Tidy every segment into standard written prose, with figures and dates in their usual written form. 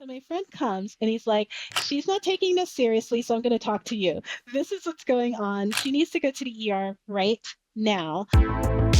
So my friend comes and he's like, she's not taking this seriously, so I'm going to talk to you. This is what's going on. She needs to go to the ER right now. A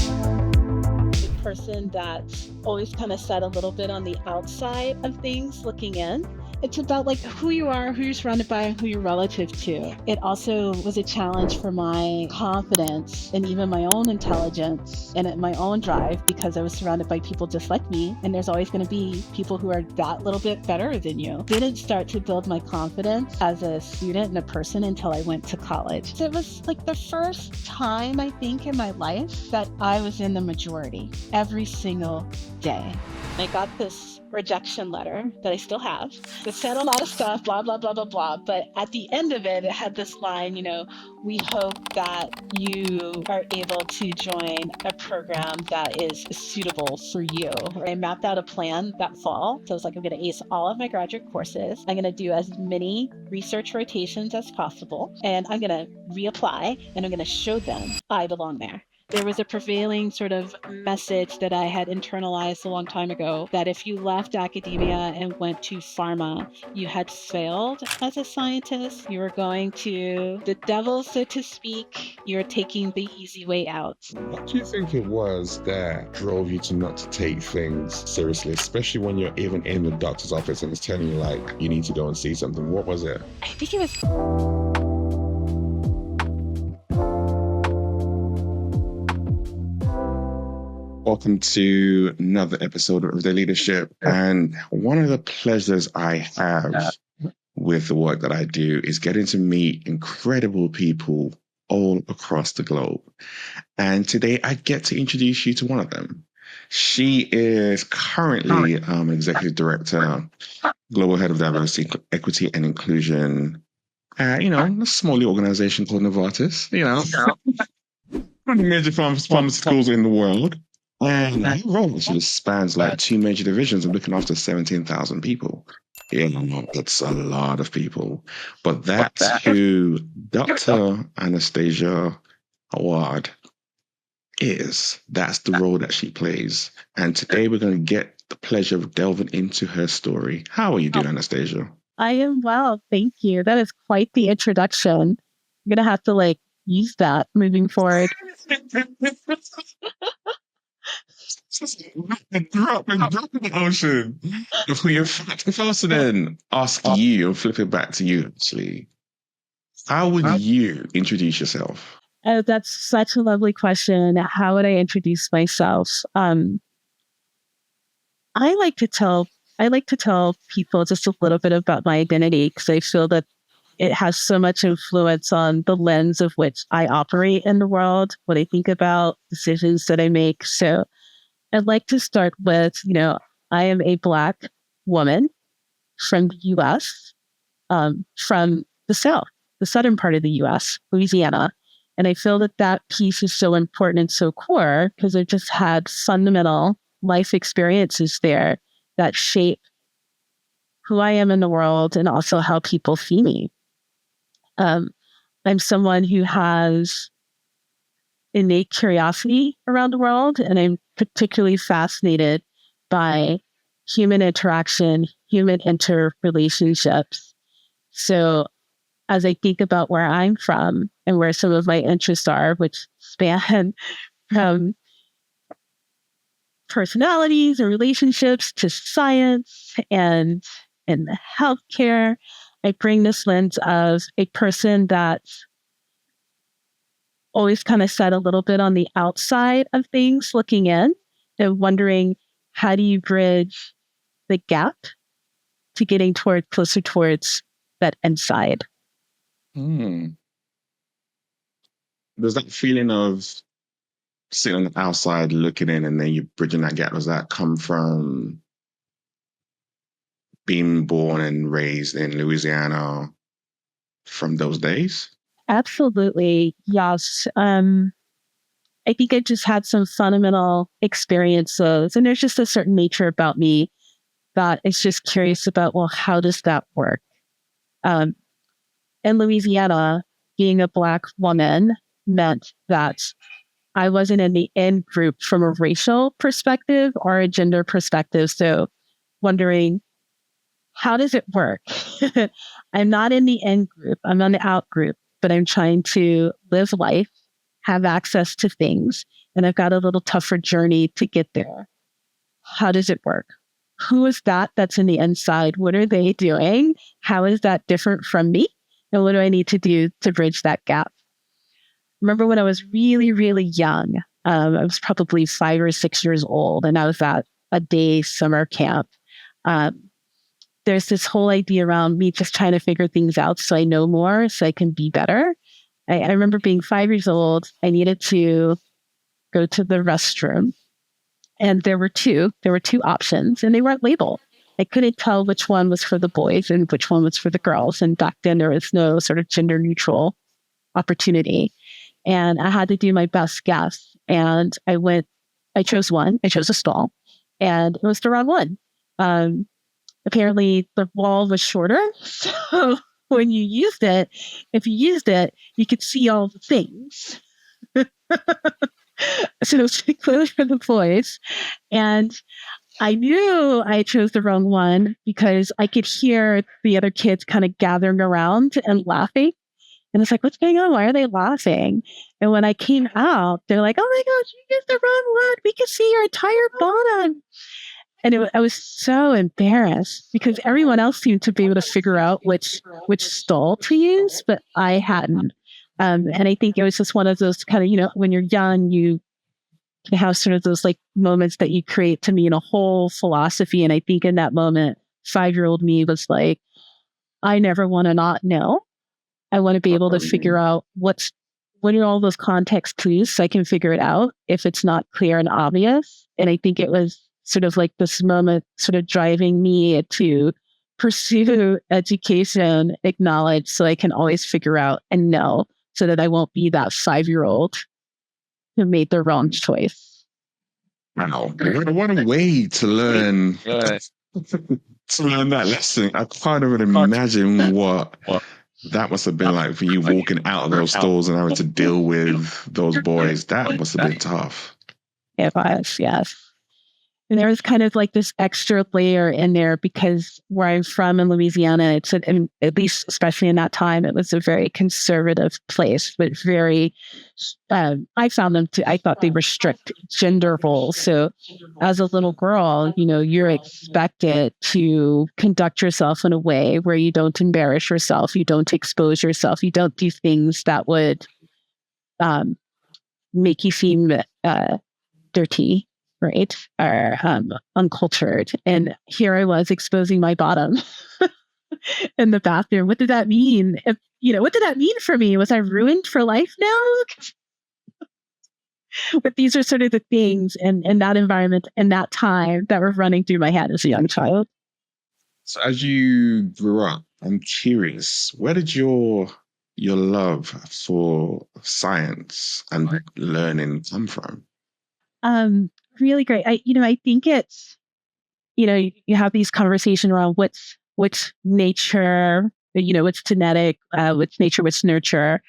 person that's always kind of set a little bit on the outside of things looking in. It's about like who you are, who you're surrounded by, and who you're relative to. It also was a challenge for my confidence and even my own intelligence and my own drive because I was surrounded by people just like me. And there's always going to be people who are that little bit better than you. Didn't start to build my confidence as a student and a person until I went to college. So it was like the first time, I think, in my life that I was in the majority every single day. I got this rejection letter that I still have. It said a lot of stuff, blah, blah, blah, blah, blah. But at the end of it, it had this line, we hope that you are able to join a program that is suitable for you. I mapped out a plan that fall. So I was like, I'm going to ace all of my graduate courses. I'm going to do as many research rotations as possible. And I'm going to reapply and I'm going to show them I belong there. There was a prevailing sort of message that I had internalized a long time ago that if you left academia and went to pharma, you had failed as a scientist. You were going to the devil, so to speak. You're taking the easy way out. What do you think it was that drove you to not to take things seriously, especially when you're even in the doctor's office and it's telling you like you need to go and see something? What was it? I think it was Welcome to another episode of The Leadership. And one of the pleasures I have with the work that I do is getting to meet incredible people all across the globe. And today I get to introduce you to one of them. She is currently an executive director, global head of diversity, equity, and inclusion at, a small organization called Novartis, one of the major pharmaceuticals in the world. And her role actually spans like two major divisions of looking after 17,000 people. Yeah, that's a lot of people. But that's who Dr. Anastacia Awad is. That's the role that she plays. And today we're going to get the pleasure of delving into her story. How are you doing, Anastacia? I am well, thank you. That is quite the introduction. I'm going to have to use that moving forward. Drop in the ocean. If I was to then ask you and flip it back to you, actually, how would you introduce yourself? Oh, that's such a lovely question. How would I introduce myself? I like to tell people just a little bit about my identity because I feel that it has so much influence on the lens of which I operate in the world, what I think about, decisions that I make. So I'd like to start with, I am a Black woman from the US, from the South, the southern part of the US, Louisiana. And I feel that that piece is so important and so core because I've just had fundamental life experiences there that shape who I am in the world and also how people see me. I'm someone who has innate curiosity around the world, and I'm particularly fascinated by human interaction, human interrelationships. So as I think about where I'm from and where some of my interests are, which span from personalities and relationships to science and healthcare, I bring this lens of a person that's always kind of set a little bit on the outside of things looking in and wondering, how do you bridge the gap to getting closer towards that inside? There's that feeling of sitting on the outside looking in and then you're bridging that gap. Does that come from being born and raised in Louisiana from those days? Absolutely, yes. I think I just had some fundamental experiences, and there's just a certain nature about me that is just curious about, well, how does that work? In Louisiana, being a Black woman meant that I wasn't in the in group from a racial perspective or a gender perspective. So wondering, how does it work? I'm not in the in group, I'm on the out group, but I'm trying to live life, have access to things, and I've got a little tougher journey to get there. How does it work? Who is that's in the inside? What are they doing? How is that different from me? And what do I need to do to bridge that gap? Remember when I was really, really young, I was probably 5 or 6 years old, and I was at a day summer camp. There's this whole idea around me just trying to figure things out so I know more, so I can be better. I remember being 5 years old. I needed to go to the restroom, and there were two options, and they weren't labeled. I couldn't tell which one was for the boys and which one was for the girls. And back then there was no sort of gender neutral opportunity. And I had to do my best guess. And I chose a stall, and it was the wrong one. Apparently the wall was shorter. So when you used it, you could see all the things. So it was clearly for the boys. And I knew I chose the wrong one because I could hear the other kids kind of gathering around and laughing. And it's like, what's going on? Why are they laughing? And when I came out, they're like, oh my gosh, you used the wrong one. We can see your entire bottom. And I was so embarrassed because everyone else seemed to be able to figure out which stall to use, but I hadn't. And I think it was just one of those kind of, when you're young, you can have sort of those like moments that you create to mean a whole philosophy. And I think in that moment, 5-year-old me was like, I never want to not know. I want to be able to figure out what are all those context clues so I can figure it out if it's not clear and obvious. And I think it was sort of like this moment sort of driving me to pursue education, acknowledge so I can always figure out and know so that I won't be that 5-year-old who made the wrong choice. Wow. What a way to learn that lesson. I can't even imagine what that must have been like for you walking out of those stores and having to deal with those boys. That must have been tough. It was, yes. And there was kind of like this extra layer in there because where I'm from in Louisiana, and at least especially in that time, it was a very conservative place, but very, I thought they restrict gender roles. So as a little girl, you're expected to conduct yourself in a way where you don't embarrass yourself, you don't expose yourself, you don't do things that would make you seem dirty. Right? Or uncultured. And here I was exposing my bottom in the bathroom. What did that mean? What did that mean for me? Was I ruined for life now? But these are sort of the things in that environment and that time that were running through my head as a young child. So as you grew up, I'm curious, where did your love for science and learning come from? Really great. I think it's, you have these conversations around what's nature, what's genetic, what's nature, what's nurture.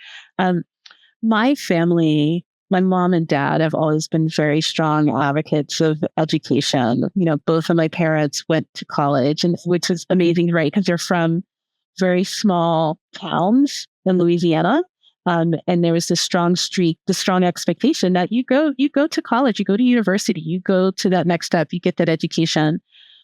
My family, my mom and dad have always been very strong advocates of education. Both of my parents went to college, and which is amazing, right? Because they're from very small towns in Louisiana. And there was this strong expectation that you go to college, you go to university, you go to that next step, you get that education.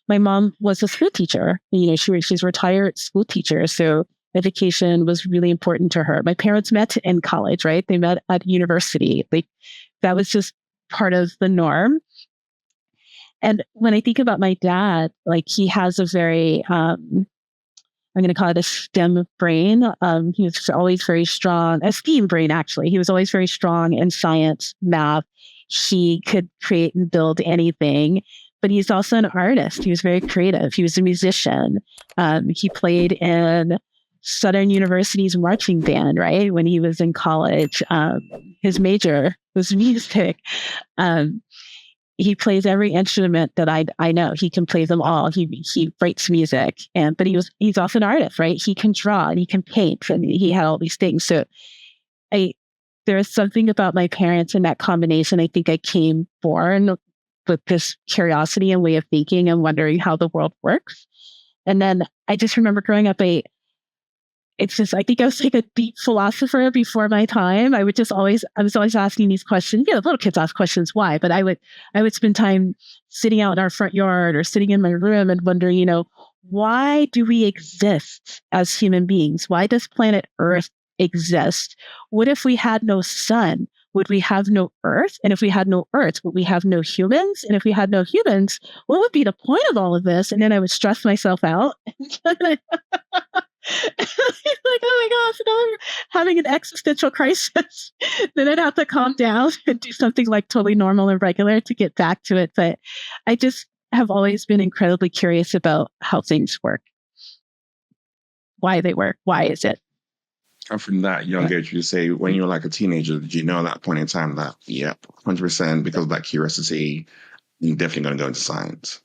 My mom was a school teacher. She's a retired school teacher. So education was really important to her. My parents met in college, right? They met at university. Like that was just part of the norm. And when I think about my dad, like he has a very, I'm going to call it a STEM brain. He was always very strong, a STEAM brain, actually. He was always very strong in science, math. He could create and build anything, but he's also an artist. He was very creative. He was a musician. He played in Southern University's marching band, right? When he was in college, his major was music. He plays every instrument that I know. He can play them all. He writes music, but he's also an artist, right? He can draw and he can paint, and he had all these things. So there's something about my parents in that combination. I think I came born with this curiosity and way of thinking and wondering how the world works. And then I just remember growing up, it's just, I think I was like a deep philosopher before my time. I was always asking these questions. Little kids ask questions, why? But I would spend time sitting out in our front yard or sitting in my room and wondering, why do we exist as human beings? Why does planet Earth exist? What if we had no sun? Would we have no Earth? And if we had no Earth, would we have no humans? And if we had no humans, what would be the point of all of this? And then I would stress myself out. Like, oh my gosh, now I'm having an existential crisis. Then I'd have to calm down and do something like totally normal and regular to get back to it. But I just have always been incredibly curious about how things work, why they work, why is it? And from that young age, you say when you're like a teenager, did you know at that point in time that, 100% because of that curiosity, you're definitely going to go into science?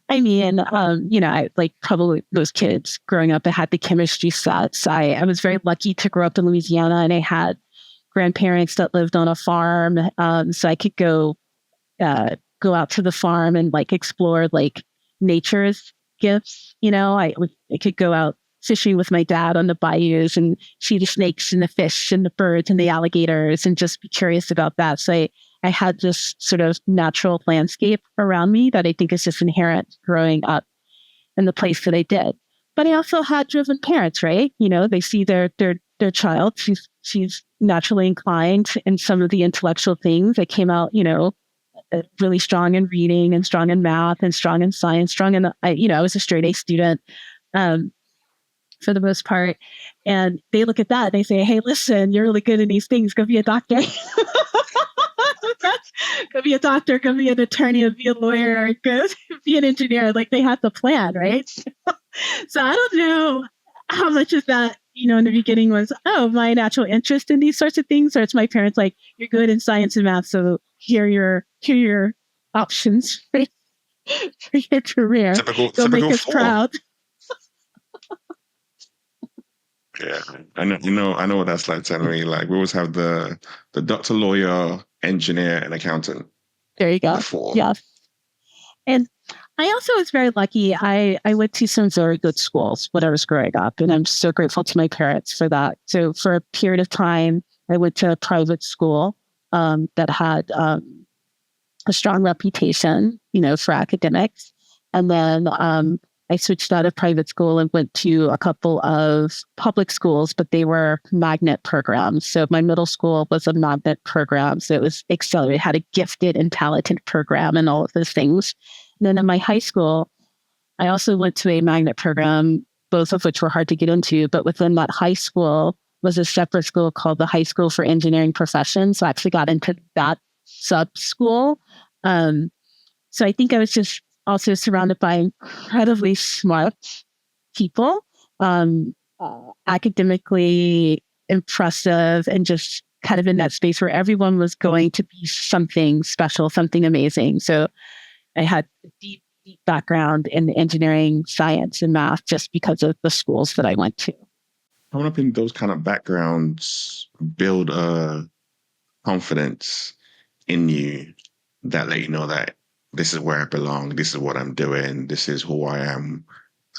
I mean, I like probably those kids growing up, I had the chemistry sets. I was very lucky to grow up in Louisiana, and I had grandparents that lived on a farm. So I could go out to the farm and like explore like nature's gifts. I could go out fishing with my dad on the bayous and see the snakes and the fish and the birds and the alligators and just be curious about that. So I had this sort of natural landscape around me that I think is just inherent growing up in the place that I did. But I also had driven parents, right? They see their child. She's naturally inclined in some of the intellectual things. I came out, really strong in reading and strong in math and strong in science, I was a straight A student for the most part. And they look at that and they say, hey, listen, you're really good in these things. Go be a doctor. Go be a doctor, go be an attorney, be a lawyer, go be an engineer. Like they had the plan, right? So I don't know how much of that, in the beginning was, my natural interest in these sorts of things, or it's my parents like, you're good in science and math, so here are your options for your career. Go make us proud. Yeah, I know what that's like. Telling me, like, we always have the doctor, lawyer, engineer, and accountant. There you go. Yeah. And I also was very lucky. I went to some very good schools when I was growing up, and I'm so grateful to my parents for that. So for a period of time, I went to a private school that had a strong reputation, for academics. And then I switched out of private school and went to a couple of public schools, but they were magnet programs. So my middle school was a magnet program. So it was accelerated, had a gifted and talented program and all of those things. And then in my high school, I also went to a magnet program, both of which were hard to get into. But within that high school was a separate school called the High School for Engineering Professions. So I actually got into that sub school. So I think I was just also surrounded by incredibly smart people, academically impressive, and just kind of in that space where everyone was going to be something special, something amazing. So I had a deep background in engineering, science, and math just because of the schools that I went to. Growing up in those kind of backgrounds build a confidence in you that let you know that this is where I belong, this is what I'm doing, this is who I am.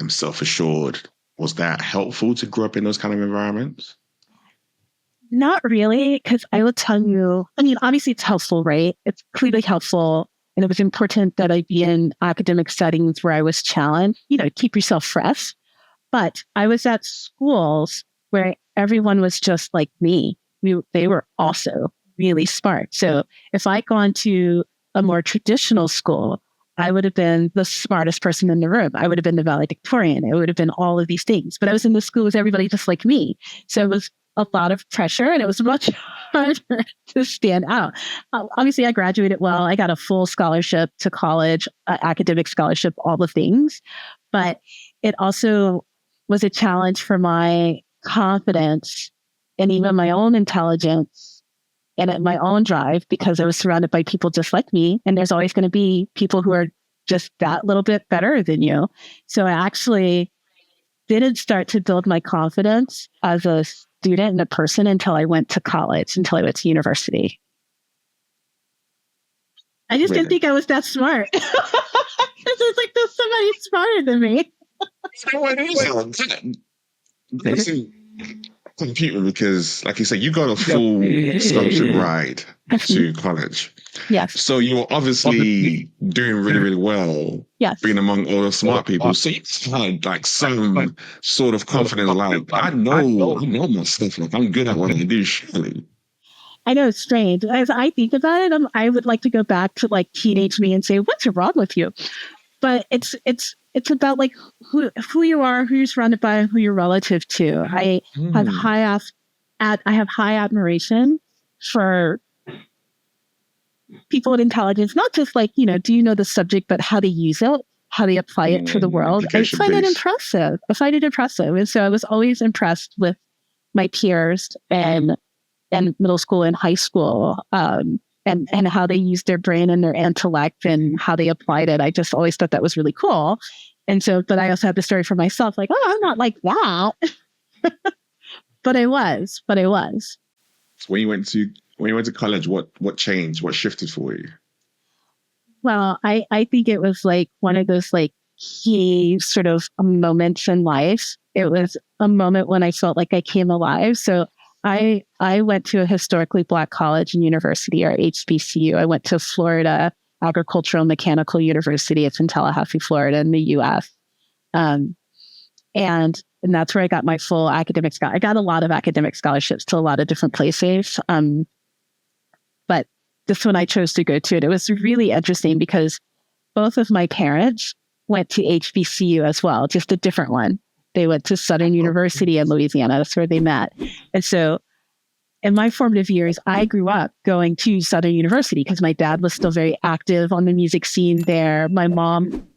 I'm self-assured. Was that helpful to grow up in those kind of environments? Not really, because I will tell you, obviously it's helpful, right? It's clearly helpful. And it was important that I be in academic settings where I was challenged, keep yourself fresh. But I was at schools where everyone was just like me. They were also really smart. So if I'd gone to a more traditional school, I would have been the smartest person in the room. I would have been the valedictorian. It would have been all of these things. But I was in the school with everybody just like me. So it was a lot of pressure, and it was much harder to stand out. Obviously, I graduated well. I got a full scholarship to college, academic scholarship, all the things. But it also was a challenge for my confidence and even my own intelligence and my own drive, because I was surrounded by people just like me. And there's always going to be people who are just that little bit better than you. So I actually didn't start to build my confidence as a student and a person until I went to college, until I went to university. I just didn't think I was that smart. It's like there's somebody smarter than me. That's a computer because, like you said, you got a full scholarship ride to college. Yes. So you're obviously doing really, really well. Yes. Being among all the smart people. So you had like some sort of confidence, like, I know my stuff. Like, I'm good at what I do, surely. I know it's strange. As I think about it, I would like to go back to like teenage me and say, "What's wrong with you?" But it's about like who you are, who you're surrounded by, who you're relative to. I have high admiration for people with intelligence, not just like, do you know the subject, but how they use it, how they apply it to the world. I find it impressive. And so I was always impressed with my peers and middle school and high school, and how they used their brain and their intellect and how they applied it. I just always thought that was really cool. And so, but I also have the story for myself, like, oh, I'm not like that. But I was. So when you went to college, what changed? What shifted for you? Well, I think it was like one of those like key sort of moments in life. It was a moment when I felt like I came alive. So I went to a historically Black college and university, or HBCU. I went to Florida Agricultural and Mechanical University. It's in Tallahassee, Florida, in the U.S. And that's where I got my full academic scholarship. I got a lot of academic scholarships to a lot of different places. But this one I chose to go to. And it was really interesting because both of my parents went to HBCU as well, just a different one. They went to Southern University in Louisiana. That's where they met. And so in my formative years, I grew up going to Southern University because my dad was still very active on the music scene there. My mom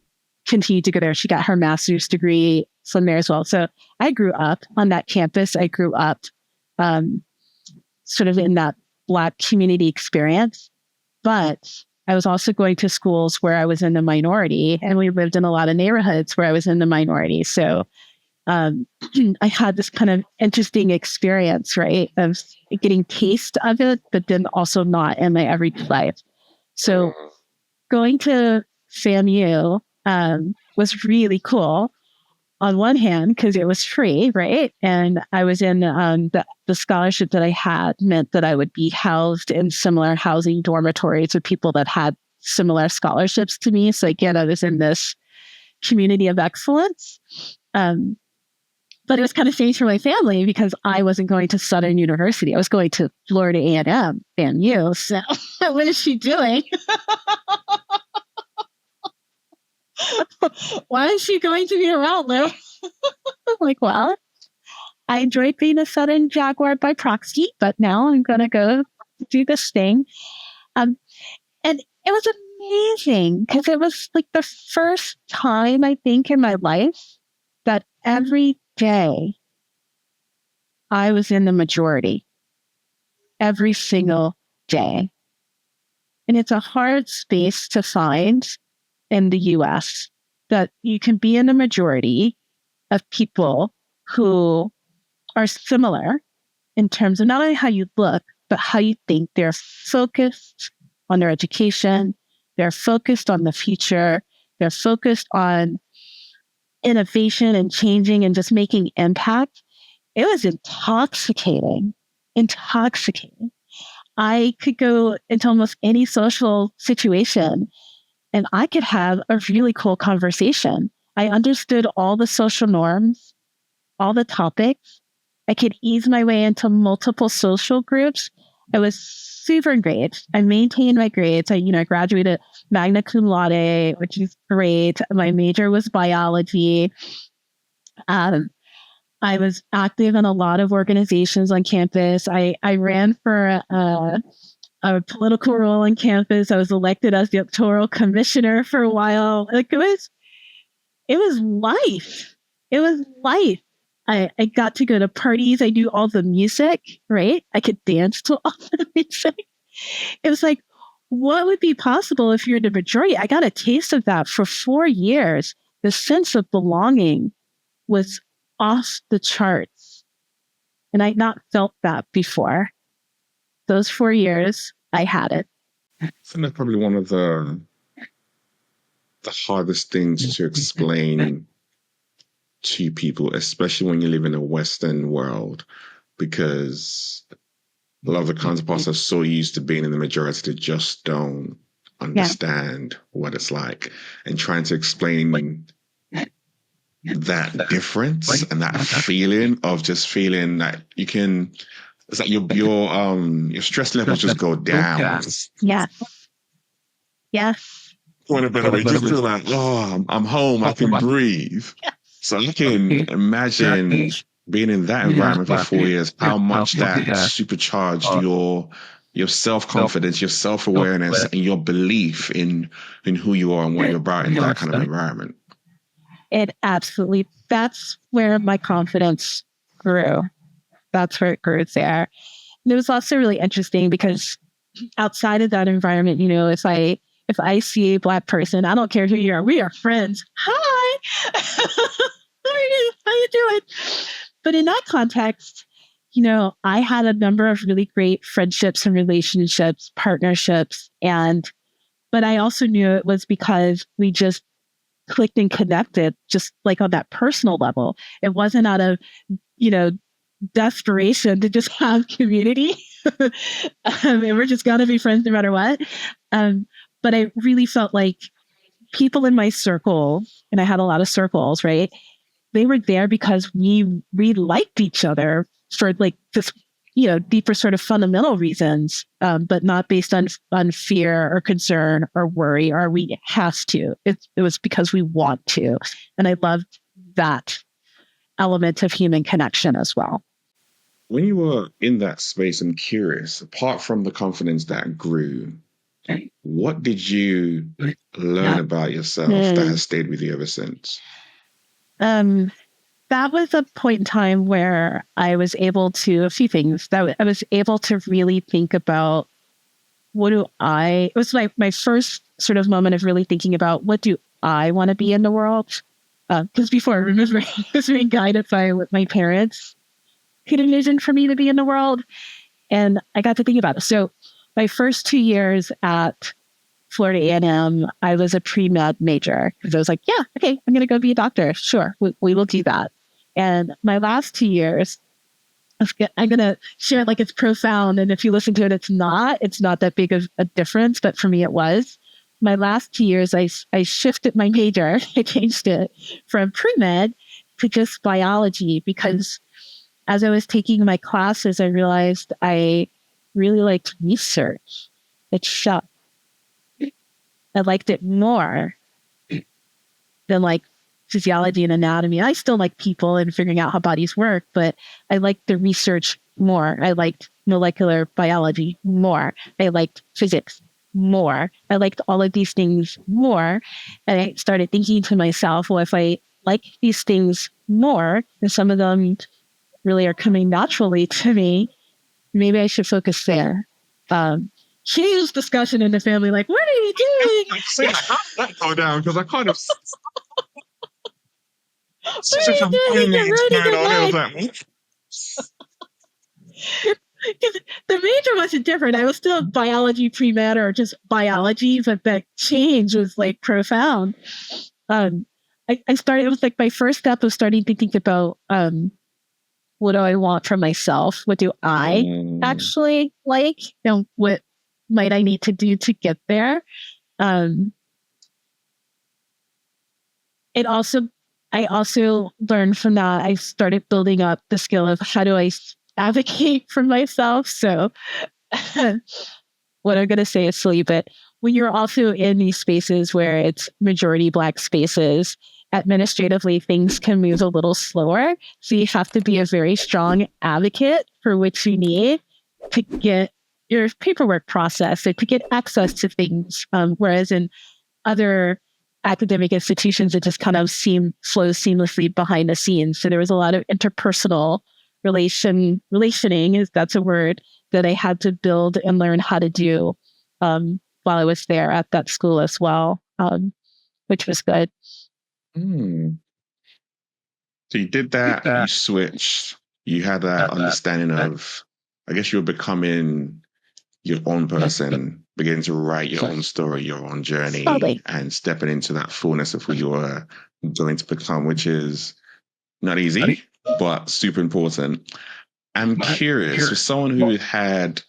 continued to go there. She got her master's degree from there as well. So I grew up on that campus. I grew up sort of in that Black community experience. But I was also going to schools where I was in the minority, and we lived in a lot of neighborhoods where I was in the minority. So I had this kind of interesting experience, right, of getting taste of it, but then also not in my everyday life. So going to FAMU was really cool on one hand because it was free, right? And I was in the scholarship that I had meant that I would be housed in similar housing dormitories with people that had similar scholarships to me. So again, I was in this community of excellence. But it was kind of strange for my family because I wasn't going to Southern University. I was going to Florida A&M, FAMU. So what is she doing? Why is she going to be around, Lou? I'm like, well, I enjoyed being a Southern Jaguar by proxy, but now I'm going to go do this thing. And it was amazing because it was like the first time, I think, in my life that every day I was in the majority. Every single day. And it's a hard space to find in the US that you can be in a majority of people who are similar in terms of not only how you look, but how you think. They're focused on their education. They're focused on the future. They're focused on innovation and changing and just making impact. It was intoxicating. I could go into almost any social situation and I could have a really cool conversation. I understood all the social norms, all the topics. I could ease my way into multiple social groups. I was super engaged. I maintained my grades. I graduated magna cum laude, which is great. My major was biology. I was active in a lot of organizations on campus. I ran for a political role on campus. I was elected as the electoral commissioner for a while. Like it was life. It was life. I got to go to parties. I knew all the music, right? I could dance to all the music. It was like, what would be possible if you're the majority? I got a taste of that for 4 years. The sense of belonging was off the charts. And I'd not felt that before. Those 4 years, I had it. I think that's probably one of the hardest things to explain to people, especially when you live in a Western world, because a lot of the counterparts are so used to being in the majority that just don't understand what it's like, and trying to explain that difference and that feeling of just feeling that you can, it's like your stress levels just go down. Yeah. Want a better way, just feel like, oh, I'm home, I can breathe. So I can imagine being in that environment for 4 years, how much that supercharged your self-confidence, your self-awareness, and your belief in who you are and what you're about in that kind of environment. It absolutely, that's where my confidence grew. That's where it grew there. And it was also really interesting because outside of that environment, if I see a Black person, I don't care who you are, we are friends. Hi, how are you? How you doing? But in that context, I had a number of really great friendships and relationships, partnerships, but I also knew it was because we just clicked and connected, just like on that personal level. It wasn't out of, desperation to just have community. And we're just gonna be friends no matter what. But I really felt like people in my circle, and I had a lot of circles, right? They were there because we liked each other for like this, deeper sort of fundamental reasons, but not based on fear or concern or worry or we have to. It was because we want to. And I loved that element of human connection as well. When you were in that space, I'm curious, apart from the confidence that grew, what did you learn about yourself that has stayed with you ever since? That was a point in time where I was able to, a few things, that I was able to really think about it was my first sort of moment of really thinking about what do I want to be in the world? Because before, I remember I was being guided by what my parents could envision for me to be in the world. And I got to think about it. So my first 2 years at Florida A&M, I was a pre-med major because I was like, yeah, okay, I'm going to go be a doctor. Sure, we will do that. And my last 2 years, I'm going to share it like it's profound. And if you listen to it, it's not that big of a difference. But for me, it was. My last 2 years, I shifted my major. I changed it from pre-med to just biology because as I was taking my classes, I realized I really liked research. It shut. I liked it more than like physiology and anatomy. I still like people and figuring out how bodies work, but I liked the research more. I liked molecular biology more. I liked physics more. I liked all of these things more. And I started thinking to myself, well, if I like these things more, and some of them really are coming naturally to me, maybe I should focus there. Huge discussion in the family, like, what are you doing? See, how did that go down? Because I kind of what are you doing? You're ruining your life. The major wasn't different. I was still biology pre-med or just biology, but that change was like profound. I started, it was like my first step was starting thinking about what do I want from myself? What do I actually like? And what might I need to do to get there? I also learned from that. I started building up the skill of how do I advocate for myself. So what I'm going to say is silly, but when you're also in these spaces where it's majority Black spaces, administratively, things can move a little slower. So you have to be a very strong advocate for what you need to get your paperwork processed and to get access to things. Whereas in other academic institutions, it just kind of flows seamlessly behind the scenes. So there was a lot of interpersonal relationing, if that's a word, that I had to build and learn how to do while I was there at that school as well, which was good. So you did that, you switched, you had that understanding of, I guess you were becoming your own person, beginning to write your own story, your own journey, and stepping into that fullness of who you were going to become, which is Not easy, but super important. I'm curious, for someone who had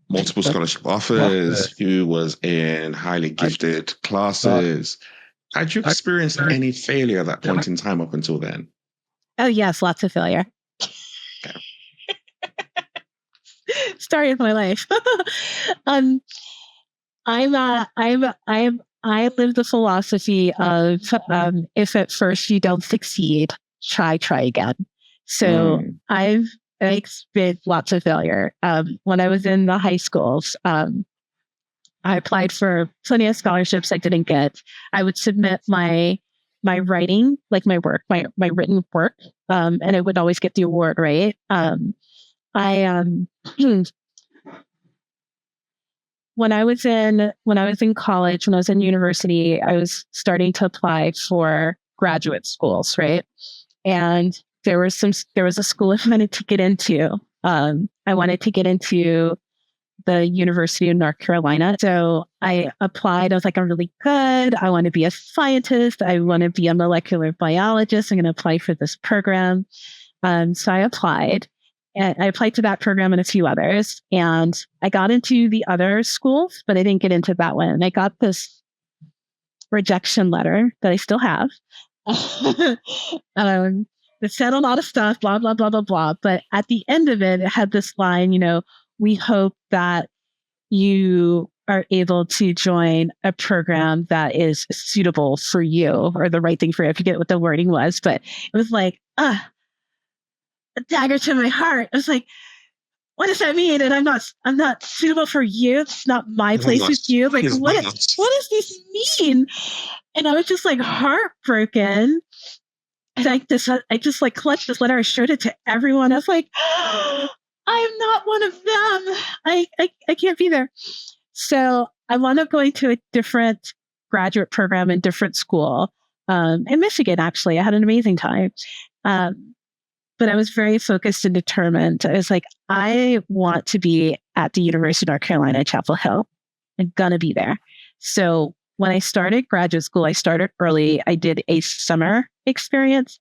multiple scholarship offers, who was in highly gifted classes, had you experienced any failure at that point in time up until then? Oh yes, lots of failure. Okay. Story of my life. um, I live the philosophy of if at first you don't succeed, try again. So I've experienced lots of failure. When I was in the high schools, I applied for plenty of scholarships I didn't get. I would submit my writing, like my work, my written work, and I would always get the award, right? I when I was in college, when I was in university, I was starting to apply for graduate schools, right? And there was a school I wanted to get into. I wanted to get into the University of North Carolina. So I applied. I was like, I'm really good. I want to be a scientist. I want to be a molecular biologist. I'm going to apply for this program. So I applied. And I applied to that program and a few others. And I got into the other schools, but I didn't get into that one. And I got this rejection letter that I still have. It said a lot of stuff, blah, blah, blah, blah, blah. But at the end of it, it had this line, we hope that you are able to join a program that is suitable for you or the right thing for you. I forget what the wording was, but it was like, a dagger to my heart. I was like, what does that mean? And I'm not suitable for you. It's not my place with you. Like, what does this mean? And I was just like heartbroken. And I just like collected this letter. I showed it to everyone. I was like, I am not one of them. I can't be there. So I wound up going to a different graduate program in different school in Michigan, actually. I had an amazing time. But I was very focused and determined. I was like, I want to be at the University of North Carolina, Chapel Hill. I'm going to be there. So when I started graduate school, I started early. I did a summer experience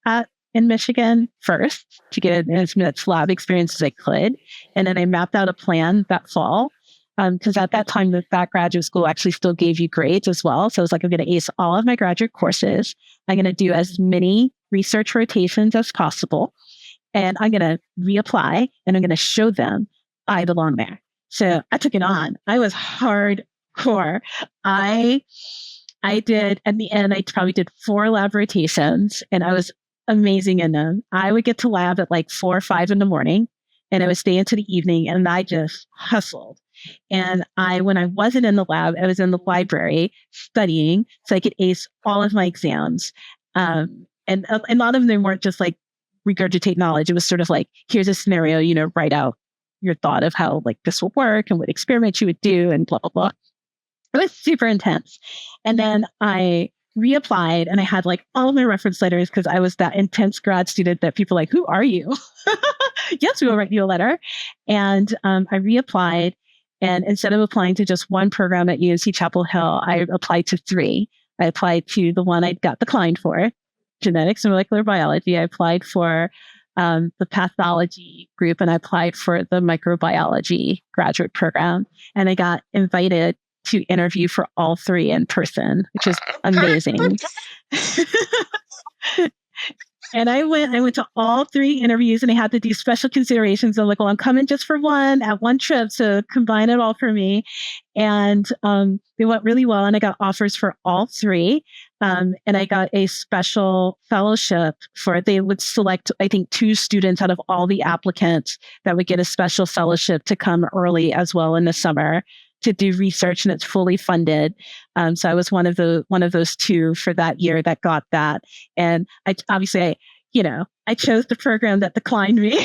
in Michigan first to get as much lab experience as I could. And then I mapped out a plan that fall. Because at that time, that graduate school actually still gave you grades as well. So I was like, I'm going to ace all of my graduate courses. I'm going to do as many research rotations as possible. And I'm going to reapply and I'm going to show them I belong there. So I took it on. I was hardcore. I did, at the end, I probably did 4 lab rotations and I was amazing in them. I would get to lab at like 4 or 5 in the morning and I would stay into the evening and I just hustled. And when I wasn't in the lab, I was in the library studying so I could ace all of my exams. And a lot of them weren't just like regurgitate knowledge. It was sort of like, here's a scenario, write out your thought of how like this will work and what experiments you would do and blah, blah, blah. It was super intense. And then I reapplied and I had like all of my reference letters because I was that intense grad student that people like, who are you? Yes, we will write you a letter. And I reapplied. And instead of applying to just one program at UNC Chapel Hill, I applied to 3. I applied to the one I got declined for, genetics and molecular biology. I applied for the pathology group and I applied for the microbiology graduate program. And I got invited to interview for all 3 in person, which is amazing. And I went to all 3 interviews and I had to do special considerations. I'm like, well, I'm coming just for one at one trip. So combine it all for me. And they went really well. And I got offers for all 3. And I got a special fellowship they would select, I think, 2 students out of all the applicants that would get a special fellowship to come early as well in the summer to do research, and it's fully funded. So I was one of those 2 for that year that got that. And I chose the program that declined me. I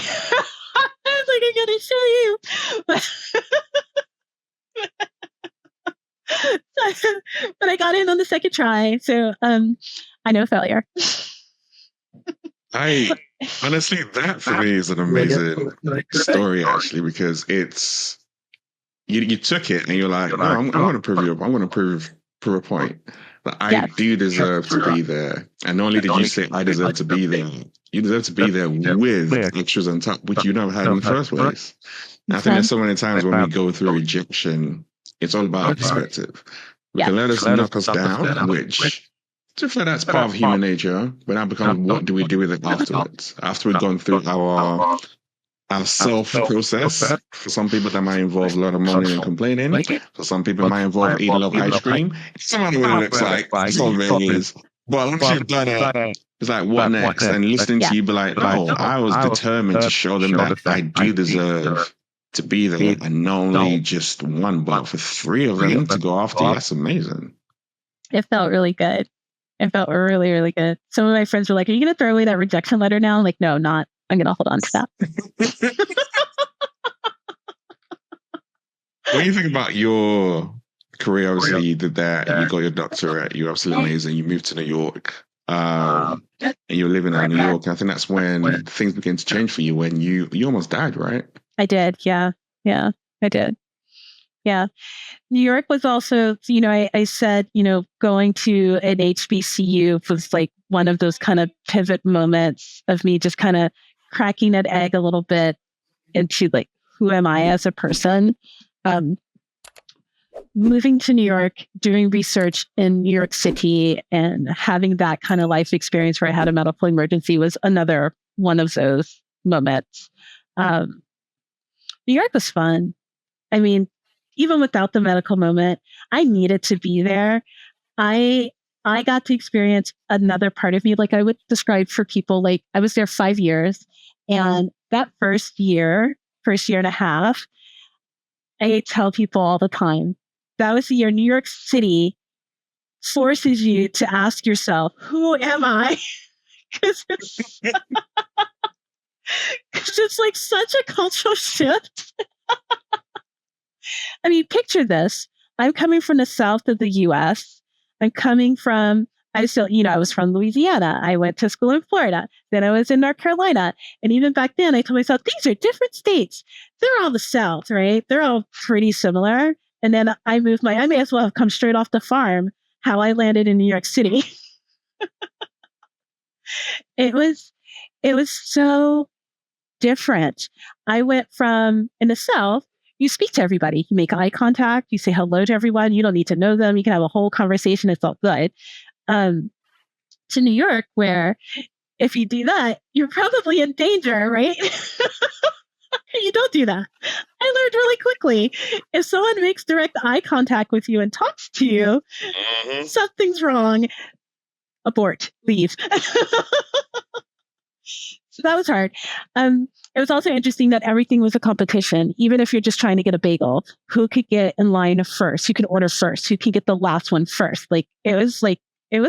was like, I'm going to show you. But I got in on the second try. So I know failure. Honestly, that for me is an amazing story, actually, because it's, you took it and you're like, no, I'm going to prove a point. But I do deserve to be there. And not only did you say I deserve to be there, you deserve to be there with extras on top, which you never had in the first place. And I think there's so many times when we go through rejection, it's all about our perspective. We can let us knock us down, which to feel that's part of human nature, but now becomes what do we do with it afterwards? After we've gone through our self process. For some people, that might involve a lot of moaning and complaining. For some people, it might involve eating a lot of ice cream. It's not what it looks like. It's not Vegas. But once you've done it, it's like, what next? And listening to you be like, no, I was determined to show them that I do deserve to be there, and not only just one, but for three of them to go after you. That's amazing. It felt really good. It felt really, really good. Some of my friends were like, are you going to throw away that rejection letter now? I'm like, no, not. I'm going to hold on to that. When you think about your career, obviously you did that, you got your doctorate, you're absolutely amazing. You moved to New York, and you're living in New York. And I think that's when things began to change for you, when you almost died, right? I did. Yeah. Yeah, I did. Yeah. New York was also, I said, going to an HBCU was like one of those kind of pivot moments of me just kind of cracking that egg a little bit into like, who am I as a person? Moving to New York, doing research in New York City, and having that kind of life experience where I had a medical emergency was another one of those moments. New York was fun. I mean, even without the medical moment, I needed to be there. I got to experience another part of me, like I would describe for people. Like I was there 5 years, and that first year and a half, I tell people all the time, that was the year New York City forces you to ask yourself, who am I? Because it's like such a cultural shift. I mean, picture this. I'm coming from the south of the US. I was from Louisiana. I went to school in Florida. Then I was in North Carolina. And even back then, I told myself, these are different states. They're all the South, right? They're all pretty similar. And then I may as well have come straight off the farm, how I landed in New York City. It was so different. I went from, in the South, you speak to everybody. You make eye contact. You say hello to everyone. You don't need to know them. You can have a whole conversation. It's all good. To New York, where if you do that, you're probably in danger, right? You don't do that. I learned really quickly. If someone makes direct eye contact with you and talks to you, something's wrong. Abort. Leave. So that was hard. It was also interesting that everything was a competition. Even if you're just trying to get a bagel, who could get in line first? Who can order first? Who can get the last one first? It was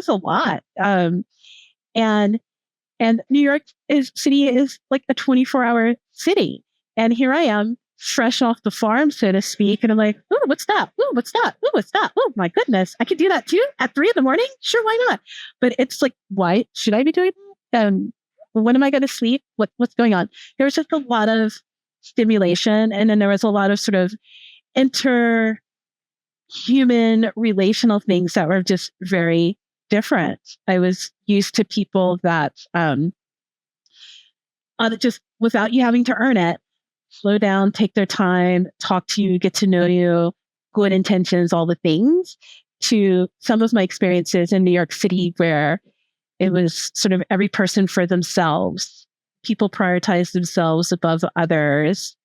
a lot. And New York City is like a 24-hour city. And here I am, fresh off the farm, so to speak. And I'm like, oh, what's that? Oh, what's that? Oh, what's that? Oh, my goodness. I can do that too at 3 a.m? Sure, why not? But it's like, why should I be doing that? When am I going to sleep? What's going on? There was just a lot of stimulation. And then there was a lot of sort of interhuman relational things that were just very different. I was used to people that just without you having to earn it, slow down, take their time, talk to you, get to know you, good intentions, all the things, to some of my experiences in New York City where it was sort of every person for themselves. People prioritize themselves above others.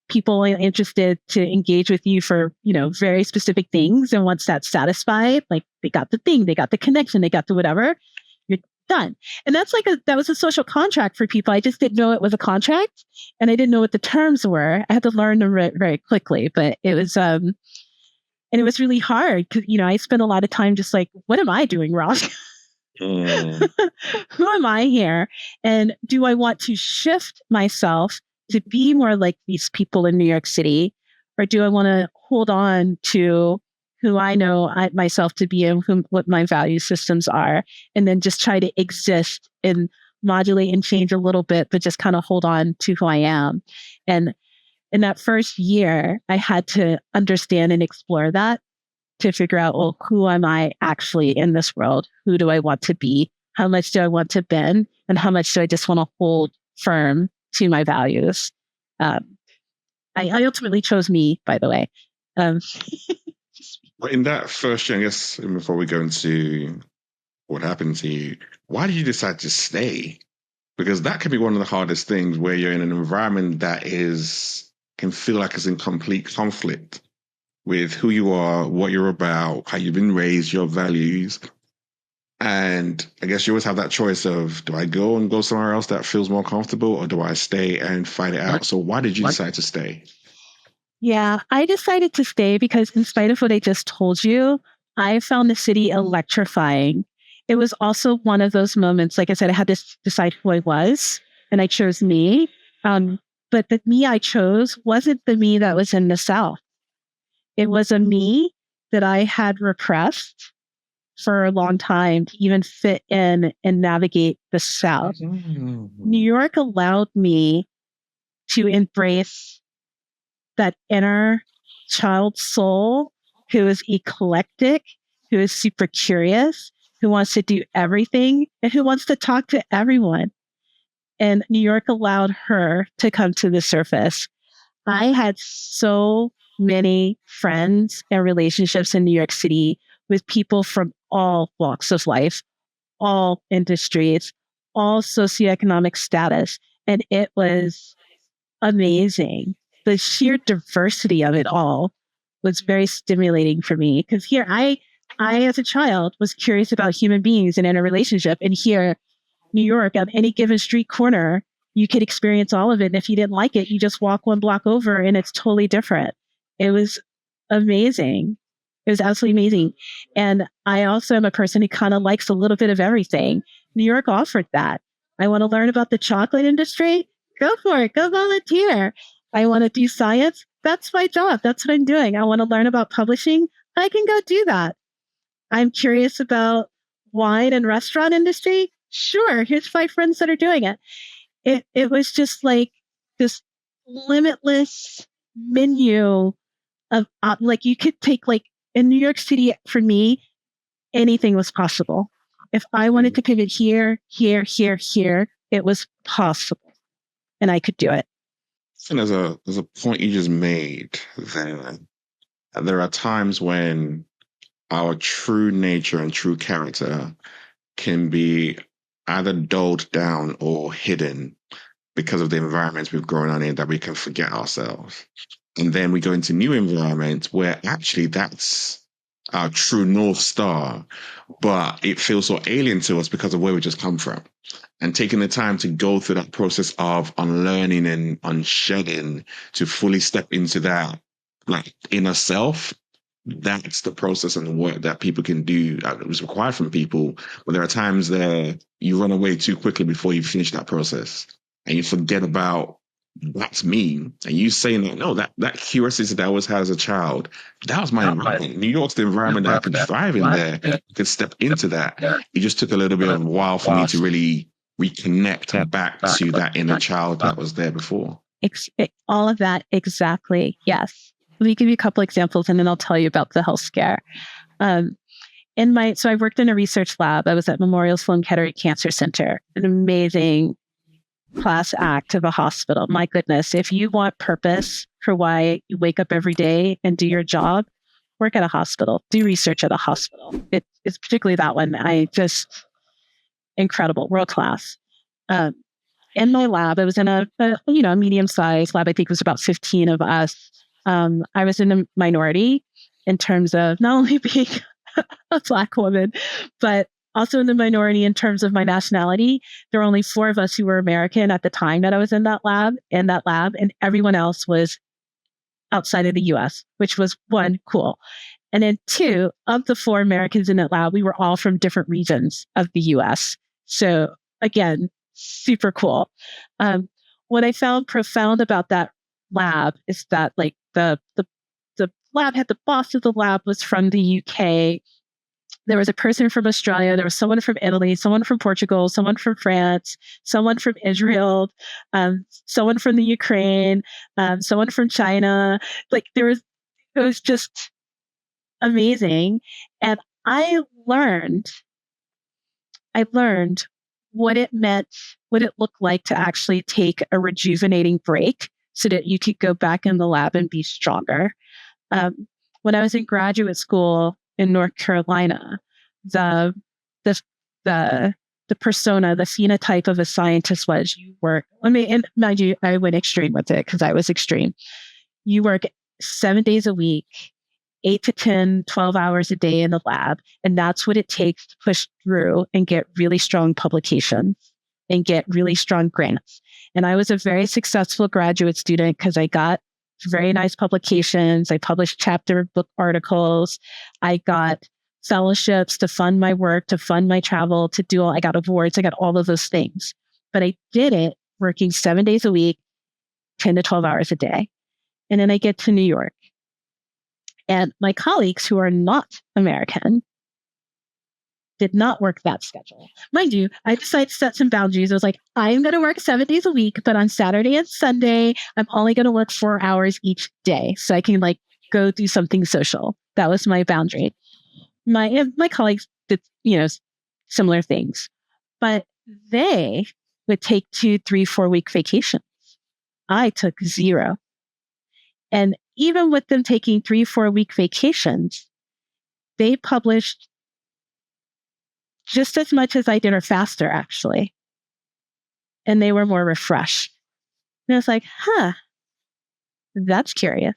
People are interested to engage with you for, very specific things. And once that's satisfied, like they got the thing, they got the connection, they got the whatever, you're done. And that was a social contract for people. I just didn't know it was a contract, and I didn't know what the terms were. I had to learn them very quickly, but it was, and it was really hard because, I spent a lot of time just like, what am I doing wrong? Who am I here? And do I want to shift myself to be more like these people in New York City? Or do I want to hold on to who I know myself to be and what my value systems are, and then just try to exist and modulate and change a little bit, but just kind of hold on to who I am? And in that first year, I had to understand and explore that. to figure out, well, who am I actually in this world? Who do I want to be? How much do I want to bend? And how much do I just want to hold firm to my values? I ultimately chose me, by the way. But in that first year, I guess, before we go into what happened to you, why did you decide to stay? Because that can be one of the hardest things, where you're in an environment that can feel like it's in complete conflict with who you are, what you're about, how you've been raised, your values. And I guess you always have that choice of, do I go somewhere else that feels more comfortable, or do I stay and fight it out? So why did you decide to stay? Yeah, I decided to stay because, in spite of what I just told you, I found the city electrifying. It was also one of those moments, like I said, I had to decide who I was, and I chose me. But the me I chose wasn't the me that was in the South. It was a me that I had repressed for a long time to even fit in and navigate the South. New York allowed me to embrace that inner child soul who is eclectic, who is super curious, who wants to do everything, and who wants to talk to everyone. And New York allowed her to come to the surface. I had so many friends and relationships in New York City with people from all walks of life, all industries, all socioeconomic status. And it was amazing. The sheer diversity of it all was very stimulating for me, because here I as a child was curious about human beings and in a relationship, and here, New York, on any given street corner, you could experience all of it. And if you didn't like it, you just walk one block over and it's totally different. It was amazing. It was absolutely amazing. And I also am a person who kind of likes a little bit of everything. New York offered that. I want to learn about the chocolate industry. Go for it. Go volunteer. I want to do science. That's my job. That's what I'm doing. I want to learn about publishing. I can go do that. I'm curious about wine and restaurant industry. Sure, here's 5 friends that are doing it. It was just like this limitless menu of like, you could take, like, in New York City, for me, anything was possible. If I wanted to pivot here, it was possible, and I could do it. And there's a point you just made there. There are times when our true nature and true character can be either dulled down or hidden because of the environments we've grown up in, that we can forget ourselves. And then we go into new environments where actually that's our true North Star, but it feels so alien to us because of where we just come from. And taking the time to go through that process of unlearning and unshedding to fully step into that, like, inner self, that's the process and the work that people can do, that was required from people. But there are times that you run away too quickly before you finish that process, and you forget about, that's me. And you saying that, no, that curiosity that I always had as a child, that was my environment. New York's the environment that I could thrive in there. I could step into that. It just took a little bit of a while for me to really reconnect back to that inner child that was there before. All of that, exactly. Yes. Let me give you a couple examples, and then I'll tell you about the health scare. So I worked in a research lab. I was at Memorial Sloan Kettering Cancer Center, an amazing class act of a hospital. My goodness, if you want purpose for why you wake up every day and do your job, work at a hospital, do research at a hospital. It's particularly that one. Incredible, world class. In my lab, I was in a medium-sized lab. I think it was about 15 of us. I was in a minority in terms of not only being a Black woman, but also in the minority in terms of my nationality. There were only 4 of us who were American at the time that I was in that lab, and everyone else was outside of the US, which was 1, cool. And then 2, of the 4 Americans in that lab, we were all from different regions of the US. So again, super cool. What I found profound about that lab is that, like, the lab had, the boss of the lab was from the UK. There was a person from Australia. There was someone from Italy, someone from Portugal, someone from France, someone from Israel, someone from the Ukraine, someone from China. Like, it was just amazing. And I learned what it meant, what it looked like to actually take a rejuvenating break so that you could go back in the lab and be stronger. When I was in graduate school in North Carolina, the the the the persona, the phenotype of a scientist was you work. And mind you, I went extreme with it because I was extreme. You work 7 days a week, 8 to 10, 12 hours a day in the lab. And that's what it takes to push through and get really strong publications and get really strong grants. And I was a very successful graduate student because I got very nice publications. I published chapter book articles. I got fellowships to fund my work, to fund my travel, I got awards, I got all of those things. But I did it working 7 days a week, 10 to 12 hours a day. And then I get to New York. And my colleagues who are not American did not work that schedule. Mind you, I decided to set some boundaries. I was like, I'm going to work 7 days a week, but on Saturday and Sunday, I'm only going to work 4 hours each day so I can go do something social. That was my boundary. My colleagues did, similar things, but they would take 2, 3, 4 week vacations. I took 0. And even with them taking 3, 4 week vacations, they published just as much as I did or faster, actually. And they were more refreshed. And I was like, that's curious.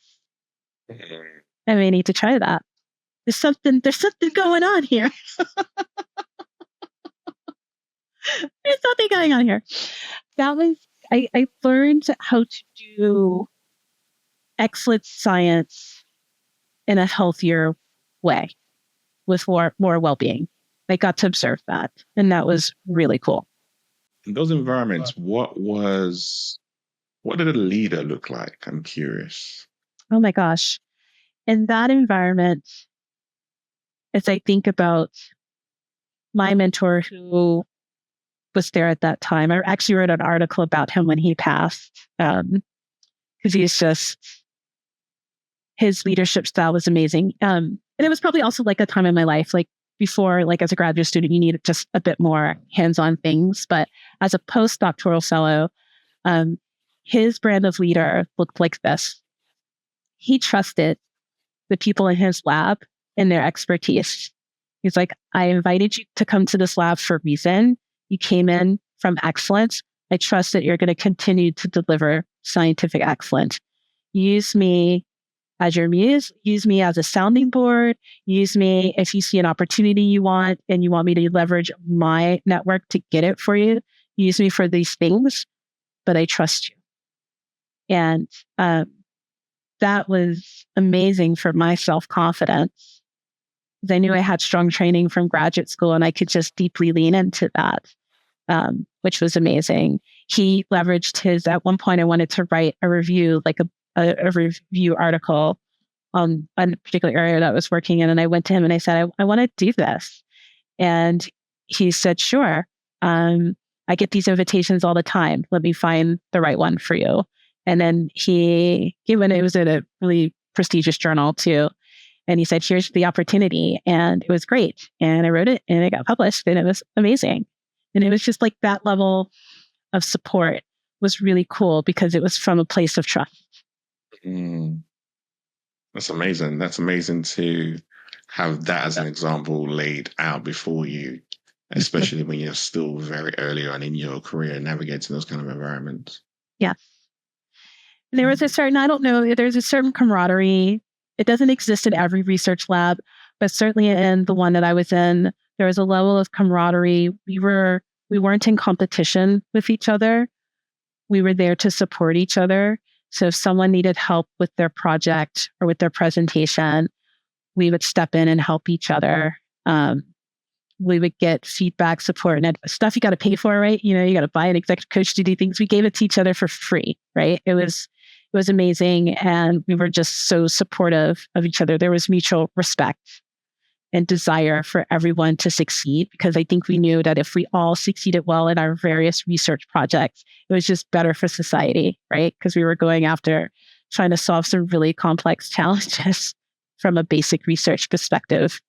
I may need to try that. There's something going on here. There's something going on here. I learned how to do excellent science in a healthier way with more well-being. I got to observe that, and that was really cool. In those environments, what did a leader look like? I'm curious. Oh my gosh. In that environment, as I think about my mentor who was there at that time, I actually wrote an article about him when he passed, because his leadership style was amazing. And it was probably also a time in my life, before, as a graduate student, you needed just a bit more hands-on things. But as a postdoctoral fellow, his brand of leader looked like this. He trusted the people in his lab and their expertise. He's like, I invited you to come to this lab for a reason. You came in from excellence. I trust that you're going to continue to deliver scientific excellence. Use me as your muse, use me as a sounding board, use me if you see an opportunity you want and you want me to leverage my network to get it for you, use me for these things, but I trust you. And that was amazing for my self-confidence, because I knew I had strong training from graduate school and I could just deeply lean into that, which was amazing. He leveraged at one point I wanted to write a review, a review article on a particular area that I was working in. And I went to him and I said, I want to do this. And he said, sure. I get these invitations all the time. Let me find the right one for you. And then it was at a really prestigious journal too. And he said, here's the opportunity. And it was great. And I wrote it and it got published and it was amazing. And it was just that level of support was really cool because it was from a place of trust. That's amazing. That's amazing to have that as an example laid out before you, especially when you're still very early on in your career navigating those kind of environments. Yeah. There was there's a certain camaraderie. It doesn't exist in every research lab, but certainly in the one that I was in, there was a level of camaraderie. We weren't in competition with each other. We were there to support each other. So if someone needed help with their project or with their presentation, we would step in and help each other. We would get feedback, support, and stuff you got to pay for, right? You got to buy an executive coach to do things. We gave it to each other for free, right? It was amazing. And we were just so supportive of each other. There was mutual respect and desire for everyone to succeed, because I think we knew that if we all succeeded well in our various research projects, it was just better for society, right? Because we were going after trying to solve some really complex challenges from a basic research perspective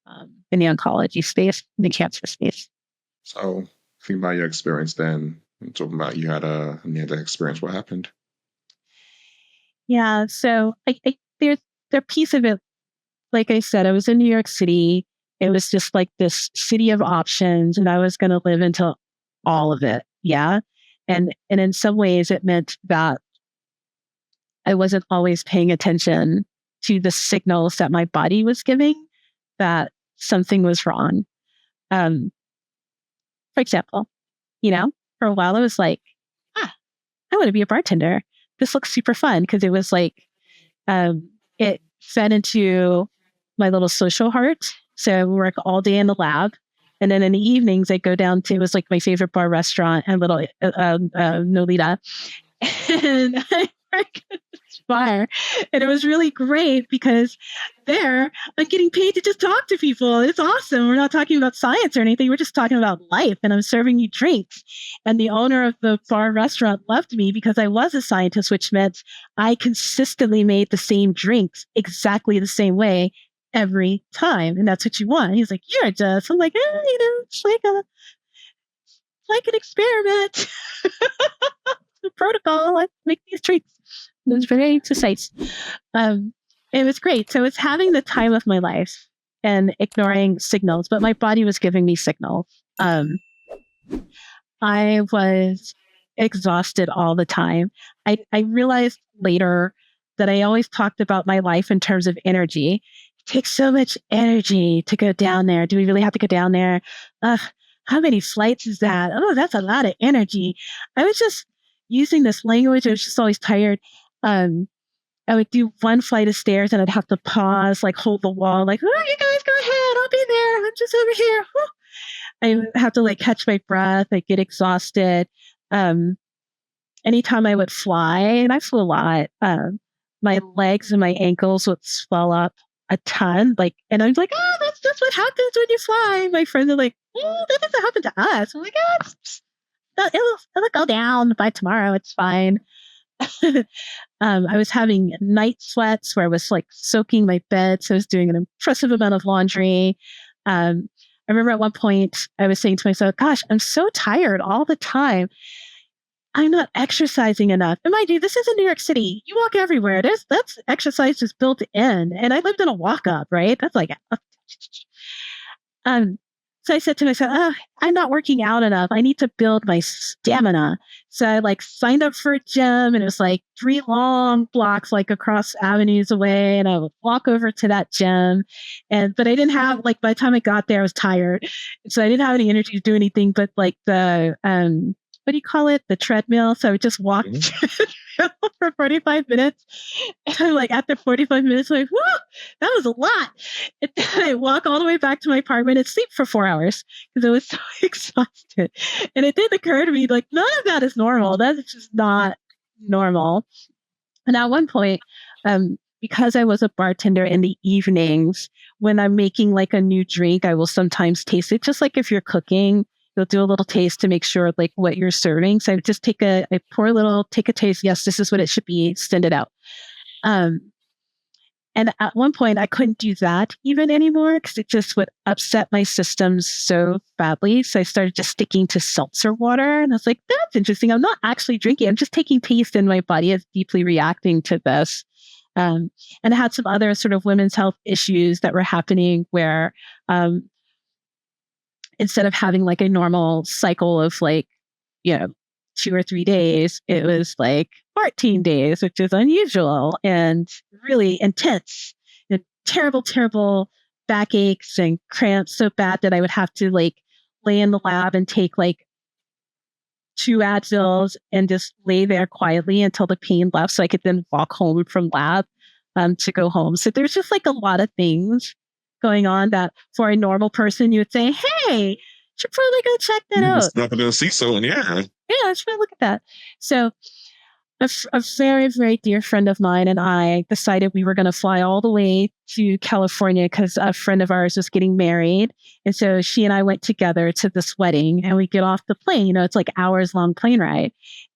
in the oncology space, in the cancer space. So, think about your experience then. Talking about you had a near-death experience. What happened? Yeah, so there's a piece of it. Like I said, I was in New York City. It was just like this city of options, and I was going to live into all of it. Yeah, and in some ways, it meant that I wasn't always paying attention to the signals that my body was giving that something was wrong. For example, for a while I was like, I want to be a bartender. This looks super fun because it was like, it fed into my little social heart. So I would work all day in the lab. And then in the evenings, I'd go down to, it was like my favorite bar restaurant and little Nolita. And I worked at this bar. And it was really great because there I'm getting paid to just talk to people. It's awesome. We're not talking about science or anything. We're just talking about life. And I'm serving you drinks. And the owner of the bar restaurant loved me because I was a scientist, which meant I consistently made the same drinks exactly the same way every time. And that's what you want. He's like, you're just, I'm like, it's like an experiment. The protocol, let's make these drinks. It was very precise. It was great. So it's having the time of my life and ignoring signals, but my body was giving me signals. I was exhausted all the time. I realized later that I always talked about my life in terms of energy. It takes so much energy to go down there. Do we really have to go down there? How many flights is that? Oh, that's a lot of energy. I was just using this language. I was just always tired. I would do one flight of stairs and I'd have to pause, like hold the wall, like, oh, you guys go ahead. I'll be there. I'm just over here. Whew. I would have to like catch my breath. I'd get exhausted. Anytime I would fly, and I flew a lot, my legs and my ankles would swell up a ton. Like, and I'm like, oh, that's what happens when you fly. My friends are like, oh, that doesn't happen to us. I'm like, it'll go down by tomorrow. It's fine. I was having night sweats where I was like soaking my bed. So I was doing an impressive amount of laundry. I remember at one point I was saying to myself, gosh, I'm so tired all the time. I'm not exercising enough. And mind you, this is in New York City. You walk everywhere. That's exercise just built in. And I lived in a walk up, right? That's like, so I said to myself, I'm not working out enough. I need to build my stamina. So I like signed up for a gym and it was like 3 long blocks, like across avenues away. And I would walk over to that gym. But I didn't have, like, by the time I got there, I was tired. So I didn't have any energy to do anything but like the, what do you call it? The treadmill. So I would just walk for 45 minutes. And I'm like, after 45 minutes, I'm like, whoa, that was a lot. And then I walk all the way back to my apartment and sleep for 4 hours because I was so exhausted. And it did occur to me, like, none of that is normal. That's just not normal. And at one point, because I was a bartender in the evenings, when I'm making like a new drink, I will sometimes taste it. Just like if you're cooking, you'll do a little taste to make sure like what you're serving. So I would just take a taste. Yes, this is what it should be. Send it out. And at one point I couldn't do that even anymore because it just would upset my systems so badly. So I started just sticking to seltzer water. And I was like, that's interesting. I'm not actually drinking. I'm just taking taste and my body is deeply reacting to this. And I had some other sort of women's health issues that were happening where, instead of having like a normal cycle of like, 2 or 3 days, it was like 14 days, which is unusual and really intense. And terrible, terrible backaches and cramps so bad that I would have to like lay in the lab and take like 2 Advils and just lay there quietly until the pain left so I could then walk home from lab to go home. So there's just like a lot of things going on that for a normal person, you would say, hey, should probably go check that out. It's not going to see so, yeah. Yeah, I should look at that. So a very, very dear friend of mine and I decided we were going to fly all the way to California because a friend of ours was getting married. And so she and I went together to this wedding and we get off the plane. It's like hours long plane ride.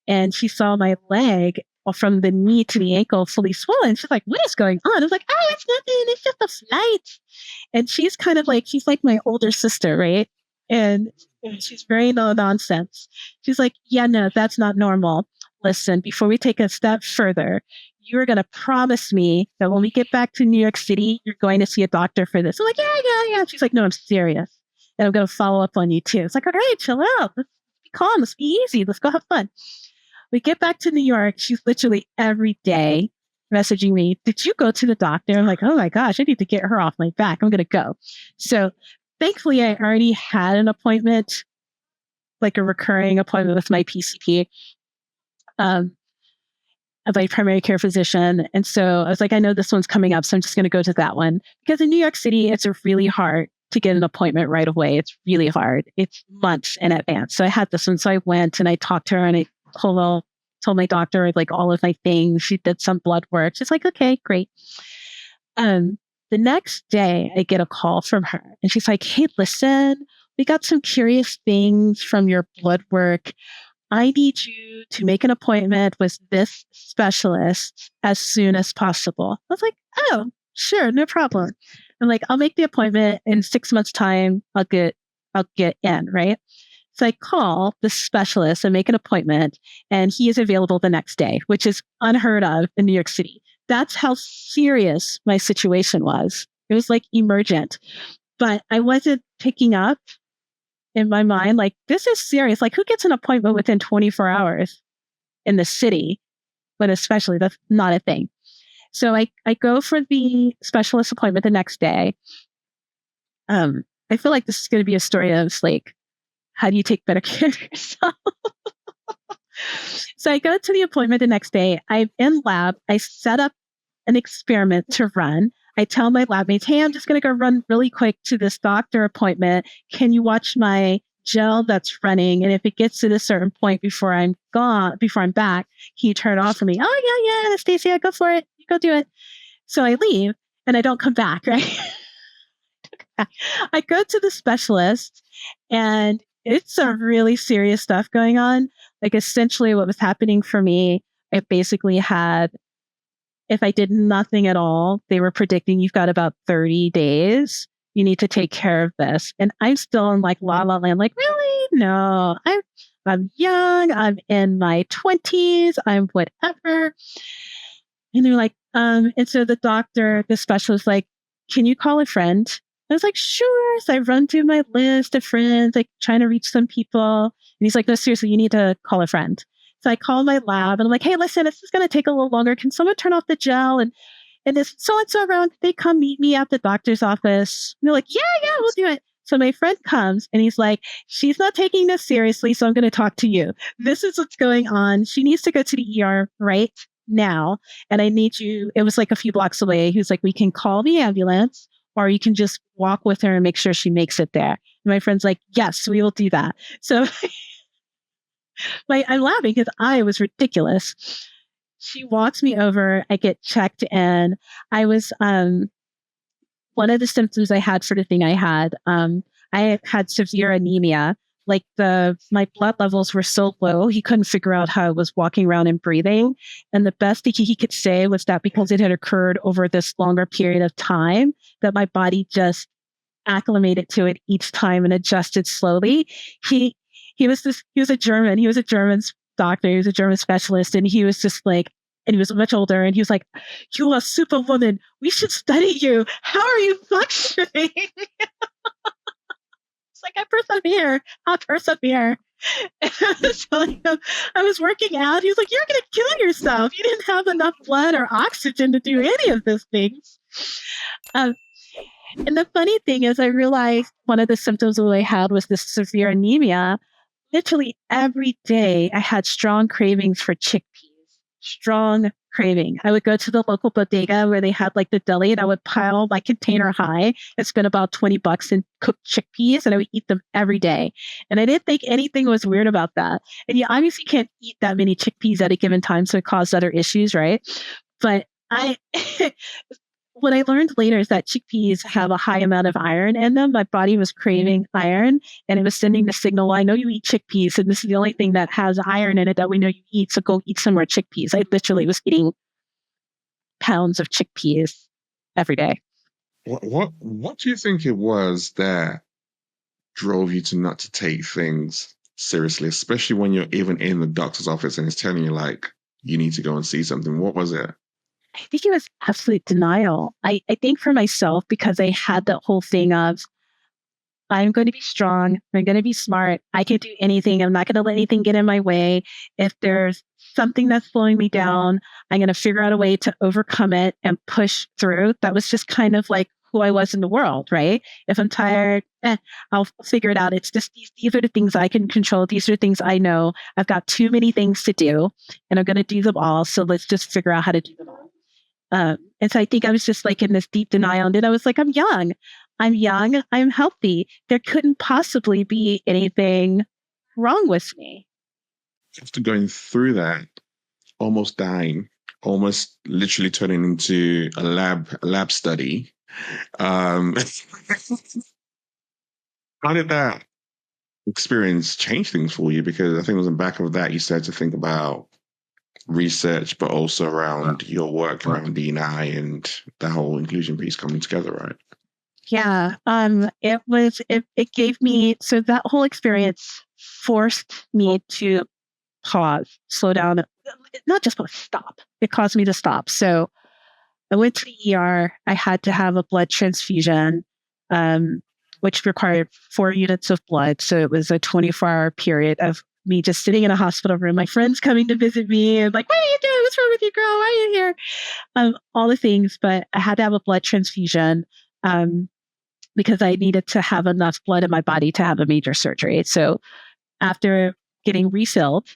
And she saw my leg from the knee to the ankle fully swollen. She's like, what is going on? I was like, oh, it's nothing. It's just a flight. And she's kind of like, she's like my older sister, right? And she's very no nonsense. She's like, yeah, no, that's not normal. Listen, before we take a step further, you're going to promise me that when we get back to New York City, you're going to see a doctor for this. I'm like, yeah. She's like, no, I'm serious. And I'm going to follow up on you too. It's like, all right, chill out. Let's be calm. Let's be easy. Let's go have fun. We get back to New York. She's literally every day messaging me, did you go to the doctor? I'm like, oh my gosh, I need to get her off my back. I'm going to go. So thankfully, I already had an appointment, like a recurring appointment with my PCP, my primary care physician. And so I was like, I know this one's coming up, so I'm just going to go to that one. Because in New York City, it's really hard to get an appointment right away. It's really hard. It's months in advance. So I had this one. So I went and I talked to her and I told my doctor like all of my things. She did some blood work. She's like, okay, great. The next day I get a call from her and she's like, hey, listen, we got some curious things from your blood work. I need you to make an appointment with this specialist as soon as possible. I was like, oh, sure, no problem. I'm like, I'll make the appointment in 6 months' time. I'll get in, right? So I call the specialist and make an appointment, and he is available the next day, which is unheard of in New York City. That's how serious my situation was. It was like emergent, but I wasn't picking up in my mind, like, this is serious. Like, who gets an appointment within 24 hours in the city? But especially, that's not a thing. So I go for the specialist appointment the next day. I feel like this is going to be a story of like, how do you take better care of yourself? So I go to the appointment the next day. I'm in lab. I set up an experiment to run. I tell my lab mates, hey, I'm just going to go run really quick to this doctor appointment. Can you watch my gel that's running? And if it gets to a certain point before I'm back, can you turn it off for me? Oh, yeah, Anastacia, go for it. You go do it. So I leave and I don't come back, right? I go to the specialist and it's some really serious stuff going on. Like essentially what was happening for me, it basically had, if I did nothing at all, they were predicting you've got about 30 days. You need to take care of this. And I'm still in like la la land, like, really? No, I'm young. I'm in my 20s. I'm whatever. And they're like, and so the specialist, like, can you call a friend? I was like, sure. So I run through my list of friends, like trying to reach some people. And he's like, no, seriously, you need to call a friend. So I call my lab and I'm like, hey, listen, this is going to take a little longer. Can someone turn off the gel? And this so-and-so around, they come meet me at the doctor's office. And they're like, yeah, we'll do it. So my friend comes and he's like, she's not taking this seriously, so I'm going to talk to you. This is what's going on. She needs to go to the ER right now. And I need you. It was like a few blocks away. He was like, we can call the ambulance or you can just walk with her and make sure she makes it there. And my friend's like, yes, we will do that. So I'm laughing because I was ridiculous. She walks me over. I get checked in. I was, one of the symptoms I had for the thing I had severe anemia. Like my blood levels were so low, he couldn't figure out how I was walking around and breathing. And the best thing he could say was that because it had occurred over this longer period of time, that my body just acclimated to it each time and adjusted slowly. He was a German doctor. He was a German specialist. And he was just like, and he was much older. And he was like, you are a superwoman. We should study you. How are you functioning? It's like, I'll persevere. So I was working out. He was like, you're going to kill yourself. You didn't have enough blood or oxygen to do any of those things. And the funny thing is, I realized one of the symptoms that I had was this severe anemia. Literally every day, I had strong cravings for chickpeas. Strong craving. I would go to the local bodega where they had like the deli, and I would pile my container high and spend about $20 in cooked chickpeas, and I would eat them every day. And I didn't think anything was weird about that. And you obviously can't eat that many chickpeas at a given time, so it caused other issues, right? But what I learned later is that chickpeas have a high amount of iron in them. My body was craving iron and it was sending the signal, well, I know you eat chickpeas and this is the only thing that has iron in it that we know you eat. So go eat some more chickpeas. I literally was eating pounds of chickpeas every day. What do you think it was that drove you to not to take things seriously, especially when you're even in the doctor's office and it's telling you like you need to go and see something? What was it? I think it was absolute denial. I think for myself, because I had that whole thing of, I'm going to be strong. I'm going to be smart. I can do anything. I'm not going to let anything get in my way. If there's something that's slowing me down, I'm going to figure out a way to overcome it and push through. That was just kind of like who I was in the world, right? If I'm tired, I'll figure it out. It's just these are the things I can control. These are the things I know. I've got too many things to do and I'm going to do them all. So let's just figure out how to do them all. And so I think I was just like in this deep denial. And then I was like, I'm young, I'm healthy. There couldn't possibly be anything wrong with me. After going through that, almost dying, almost literally turning into a lab study. How did that experience change things for you? Because I think it was in the back of that you started to think about research, but also around your work around D&I and the whole inclusion piece coming together, right? Yeah. It gave me, so that whole experience forced me to pause, slow down, not just stop. It caused me to stop. So I went to the ER. I had to have a blood transfusion, which required 4 units of blood. So it was a 24-hour period of me just sitting in a hospital room, my friends coming to visit me and like, what are you doing? What's wrong with you, girl? Why are you here? All the things, but I had to have a blood transfusion because I needed to have enough blood in my body to have a major surgery. So after getting refilled,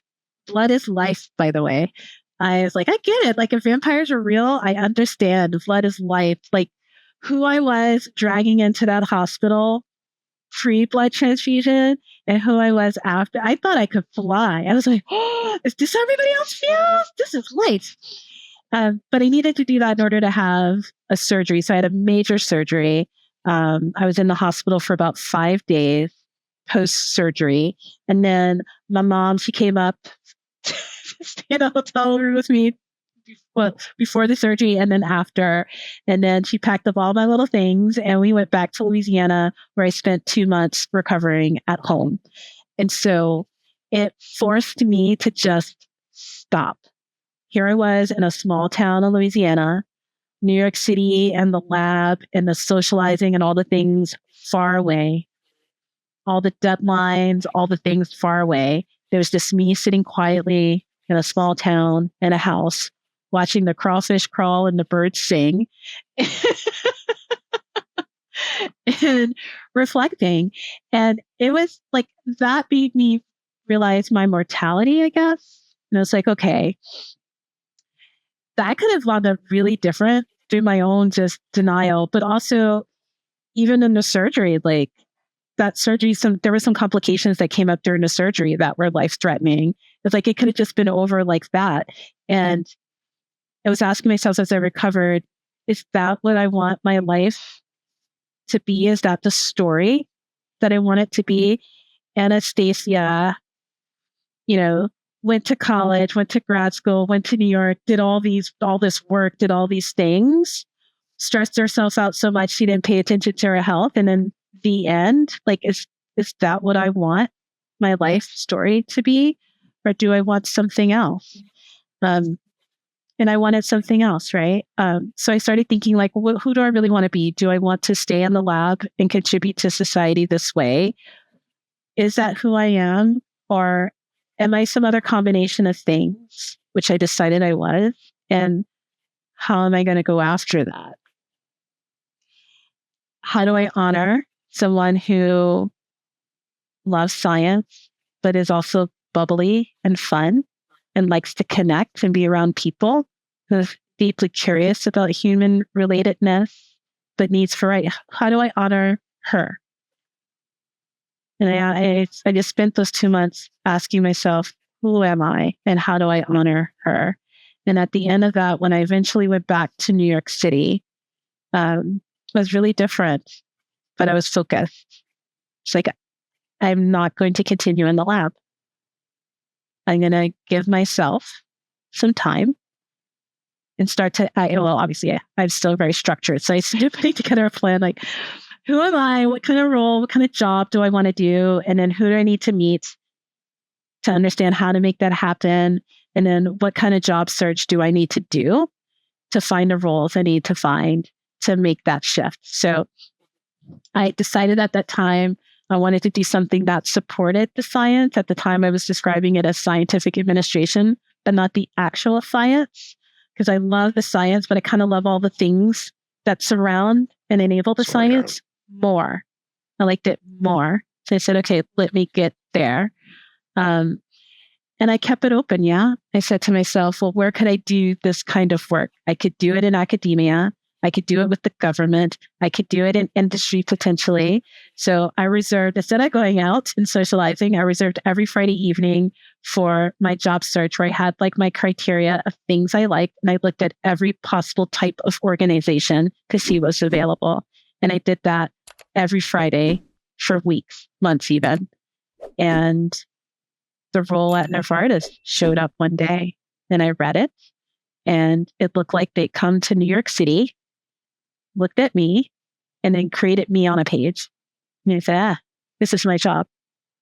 blood is life, by the way. I was like, I get it. Like, if vampires are real, I understand. Blood is life. Like, who I was dragging into that hospital pre-blood transfusion and who I was after. I thought I could fly. I was like, oh, is this how everybody else feels? This is life. But I needed to do that in order to have a surgery. So I had a major surgery. I was in the hospital for about 5 days post-surgery. And then my mom, she came up to stay in a hotel room with me before the surgery and then after. And then she packed up all my little things and we went back to Louisiana where I spent 2 months recovering at home. And so it forced me to just stop. Here I was in a small town in Louisiana, New York City and the lab and the socializing and all the things far away, all the deadlines, all the things far away. There was just me sitting quietly in a small town in a house, watching the crawfish crawl and the birds sing and reflecting. And it was like that made me realize my mortality, I guess. And I was like, okay, that could have wound up really different through my own just denial, but also even in the surgery, like that surgery, there were some complications that came up during the surgery that were life threatening. It's like it could have just been over like that. And I was asking myself as I recovered, is that what I want my life to be? Is that the story that I want it to be? Anastacia, went to college, went to grad school, went to New York, did all this work, did all these things, stressed herself out so much she didn't pay attention to her health. And in the end, like, is that what I want my life story to be? Or do I want something else? And I wanted something else, right? So I started thinking, like, who do I really want to be? Do I want to stay in the lab and contribute to society this way? Is that who I am? Or am I some other combination of things, which I decided I was? And how am I going to go after that? How do I honor someone who loves science, but is also bubbly and fun and likes to connect and be around people, who's deeply curious about human relatedness, but needs variety? How do I honor her? And I just spent those 2 months asking myself, who am I and how do I honor her? And at the end of that, when I eventually went back to New York City, was really different, but I was focused. It's like, I'm not going to continue in the lab. I'm going to give myself some time and start to, obviously I'm still very structured. So I started putting together a plan, like, who am I? What kind of role, what kind of job do I want to do? And then who do I need to meet to understand how to make that happen? And then what kind of job search do I need to do to find the roles I need to find to make that shift? So I decided at that time I wanted to do something that supported the science. At the time, I was describing it as scientific administration, but not the actual science, because I love the science, but I kind of love all the things that surround and enable the science more. I liked it more. So I said, okay, let me get there. And I kept it open. Yeah. I said to myself, well, where could I do this kind of work? I could do it in academia. I could do it with the government. I could do it in industry potentially. So I reserved, instead of going out and socializing, I reserved every Friday evening for my job search where I had like my criteria of things I liked. And I looked at every possible type of organization to see what's available. And I did that every Friday for weeks, months even. And the role at Novartis showed up one day and I read it and it looked like they'd come to New York City, looked at me, and then created me on a page. And I said, this is my job.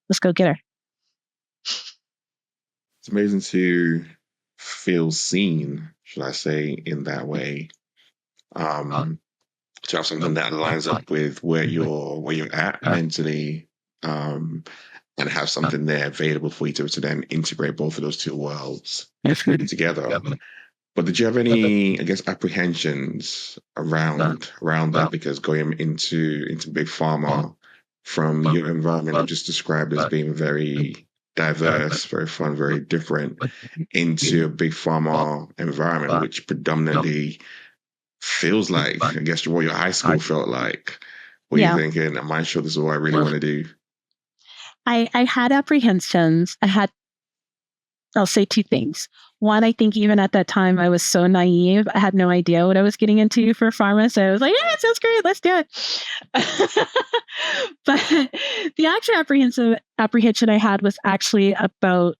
Let's go get her. It's amazing to feel seen, should I say, in that way. To have something that lines up with where you're at mentally, and have something there available for you to then integrate both of those two worlds together. But did you have any, I guess, apprehensions around that? Because going into big pharma from your environment, you just described as being very diverse, very fun, very different, into a big pharma environment, which predominantly feels like, I guess, what your high school felt like. Were you thinking, am I sure this is what I really want to do? I had apprehensions. I'll say two things. One, I think even at that time, I was so naive. I had no idea what I was getting into for pharma. So I was like, yeah, it sounds great. Let's do it. But the actual apprehension I had was actually about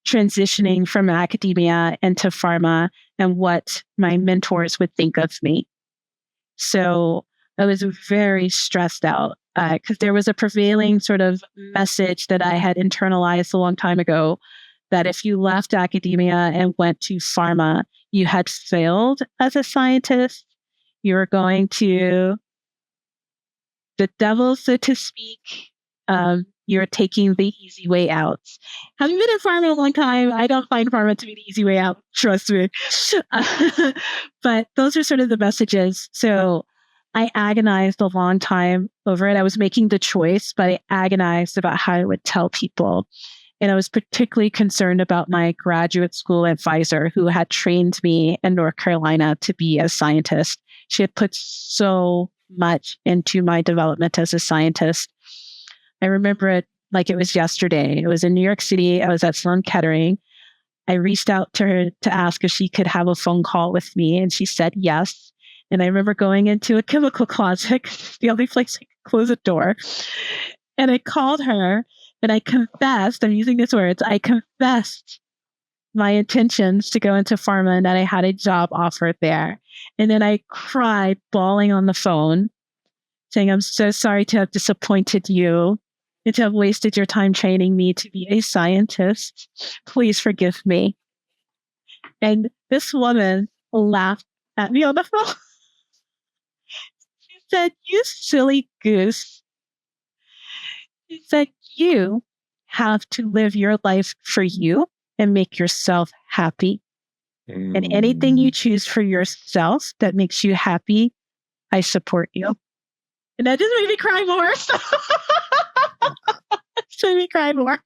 transitioning from academia into pharma and what my mentors would think of me. So I was very stressed out because there was a prevailing sort of message that I had internalized a long time ago that if you left academia and went to pharma, you had failed as a scientist. You were going to the devil, so to speak. You're taking the easy way out. Having been in pharma a long time, I don't find pharma to be the easy way out. Trust me. But those are sort of the messages. So I agonized a long time over it. I was making the choice, but I agonized about how I would tell people. And I was particularly concerned about my graduate school advisor who had trained me in North Carolina to be a scientist. She had put so much into my development as a scientist. I remember it like it was yesterday. It was in New York City. I was at Sloan Kettering. I reached out to her to ask if she could have a phone call with me, and she said yes. And I remember going into a chemical closet, the only place I could close a door. And I called her and I confessed, I'm using these words, I confessed my intentions to go into pharma and that I had a job offer there. And then I cried, bawling on the phone, saying, I'm so sorry to have disappointed you and to have wasted your time training me to be a scientist. Please forgive me. And this woman laughed at me on the phone. She said, you silly goose. She said, you have to live your life for you and make yourself happy. And anything you choose for yourself that makes you happy, I support you. And that just made me cry more. It made me cry more.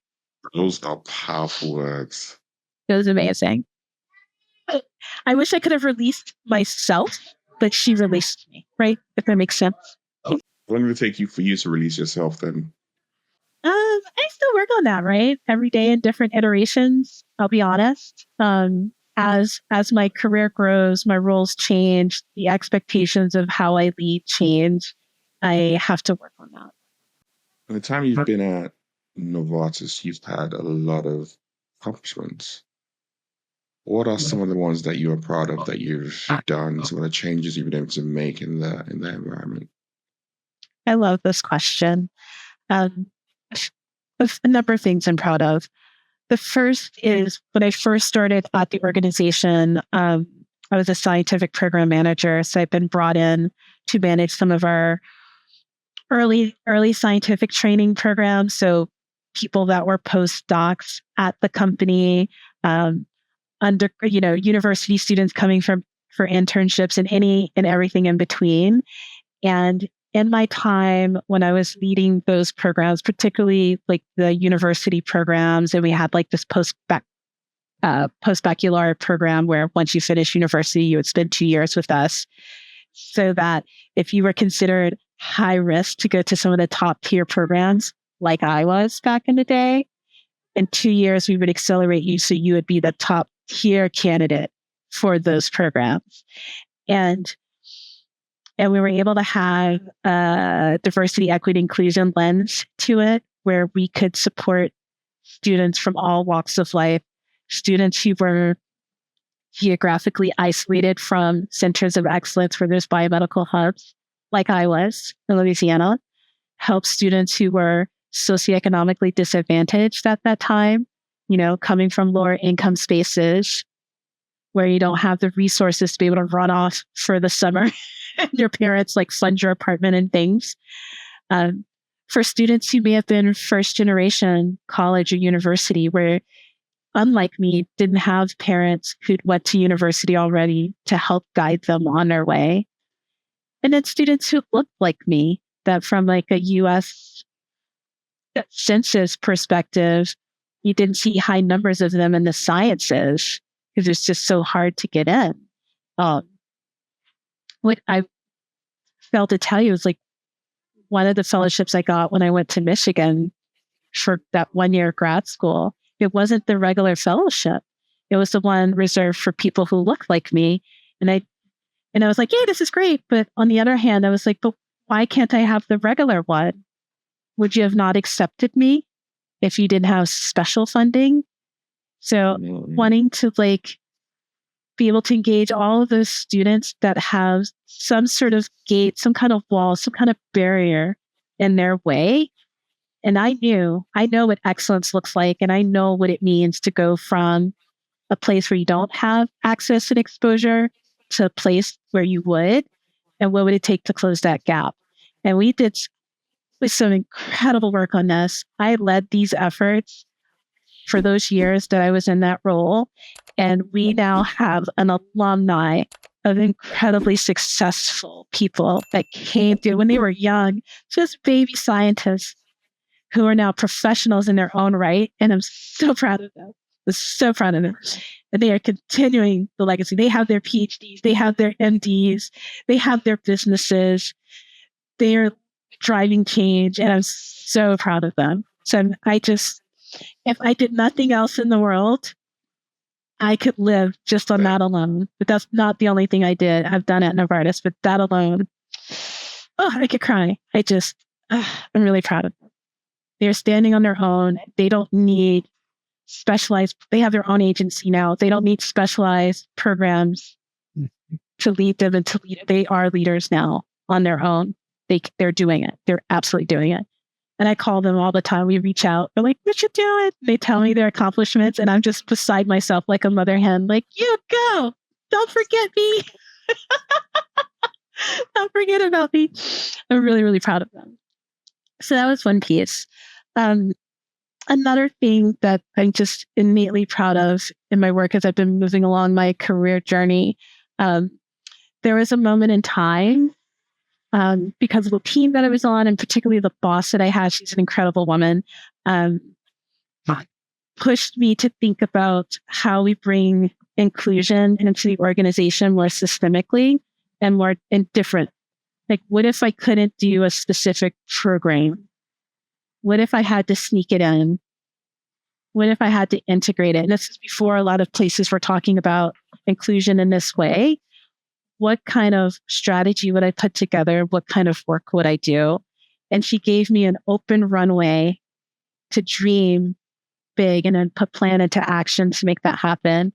Those are powerful words. It was amazing. I wish I could have released myself, but she released me, right? If that makes sense. How long did it take you for you to release yourself then? I still work on that, right? Every day in different iterations, I'll be honest. as my career grows, my roles change, the expectations of how I lead change. I have to work on that. In the time you've been at Novartis, you've had a lot of accomplishments. What are some of the ones that you are proud of that you've done, some of the changes you've been able to make in the environment? I love this question. There's a number of things I'm proud of. The first is when I first started at the organization, I was a scientific program manager. So I've been brought in to manage some of our early scientific training programs. So people that were postdocs at the company, university students coming for internships and everything in between. And in my time when I was leading those programs, particularly like the university programs, and we had like this post-baccalaureate program where once you finish university, you would spend 2 years with us, so that if you were considered high risk to go to some of the top tier programs, like I was back in the day, in 2 years, we would accelerate you so you would be the top tier candidate for those programs. And we were able to have a diversity, equity, inclusion lens to it, where we could support students from all walks of life, students who were geographically isolated from centers of excellence where there's biomedical hubs, like I was in Louisiana, help students who were socioeconomically disadvantaged at that time, coming from lower income spaces where you don't have the resources to be able to run off for the summer. Your parents like fund your apartment and things. For students who may have been first generation college or university, where unlike me, didn't have parents who'd went to university already to help guide them on their way. And then students who looked like me, that from like a US census perspective, you didn't see high numbers of them in the sciences because it's just so hard to get in. What I failed to tell you is like one of the fellowships I got when I went to Michigan for that 1 year grad school, it wasn't the regular fellowship. It was the one reserved for people who looked like me. And I was like, yeah, this is great. But on the other hand, I was like, but why can't I have the regular one? Would you have not accepted me if you didn't have special funding? So wanting to like be able to engage all of those students that have some sort of gate, some kind of wall, some kind of barrier in their way. And I know what excellence looks like. And I know what it means to go from a place where you don't have access and exposure to a place where you would. And what would it take to close that gap? And we did with some incredible work on this. I led these efforts for those years that I was in that role. And we now have an alumni of incredibly successful people that came through when they were young, just baby scientists who are now professionals in their own right. And I'm so proud of them. I'm so proud of them. And they are continuing the legacy. They have their PhDs, they have their MDs, they have their businesses. They are driving change. And I'm so proud of them. So if I did nothing else in the world, I could live just on that alone. But that's not the only thing I did. I've done at Novartis, but that alone, I could cry. I'm really proud of them. They're standing on their own. They don't need they have their own agency now. They don't need specialized programs to lead them and to lead. They are leaders now on their own. They're doing it. They're absolutely doing it. And I call them all the time. We reach out. They're like, what you doing? They tell me their accomplishments. And I'm just beside myself like a mother hen, like, you go. Don't forget me. Don't forget about me. I'm really, really proud of them. So that was one piece. Another thing that I'm just innately proud of in my work as I've been moving along my career journey, there was a moment in time because of the team that I was on, and particularly the boss that I had, she's an incredible woman, pushed me to think about how we bring inclusion into the organization more systemically and more different. Like, what if I couldn't do a specific program? What if I had to sneak it in? What if I had to integrate it? And this is before a lot of places were talking about inclusion in this way. What kind of strategy would I put together? What kind of work would I do? And she gave me an open runway to dream big and then put plan into action to make that happen.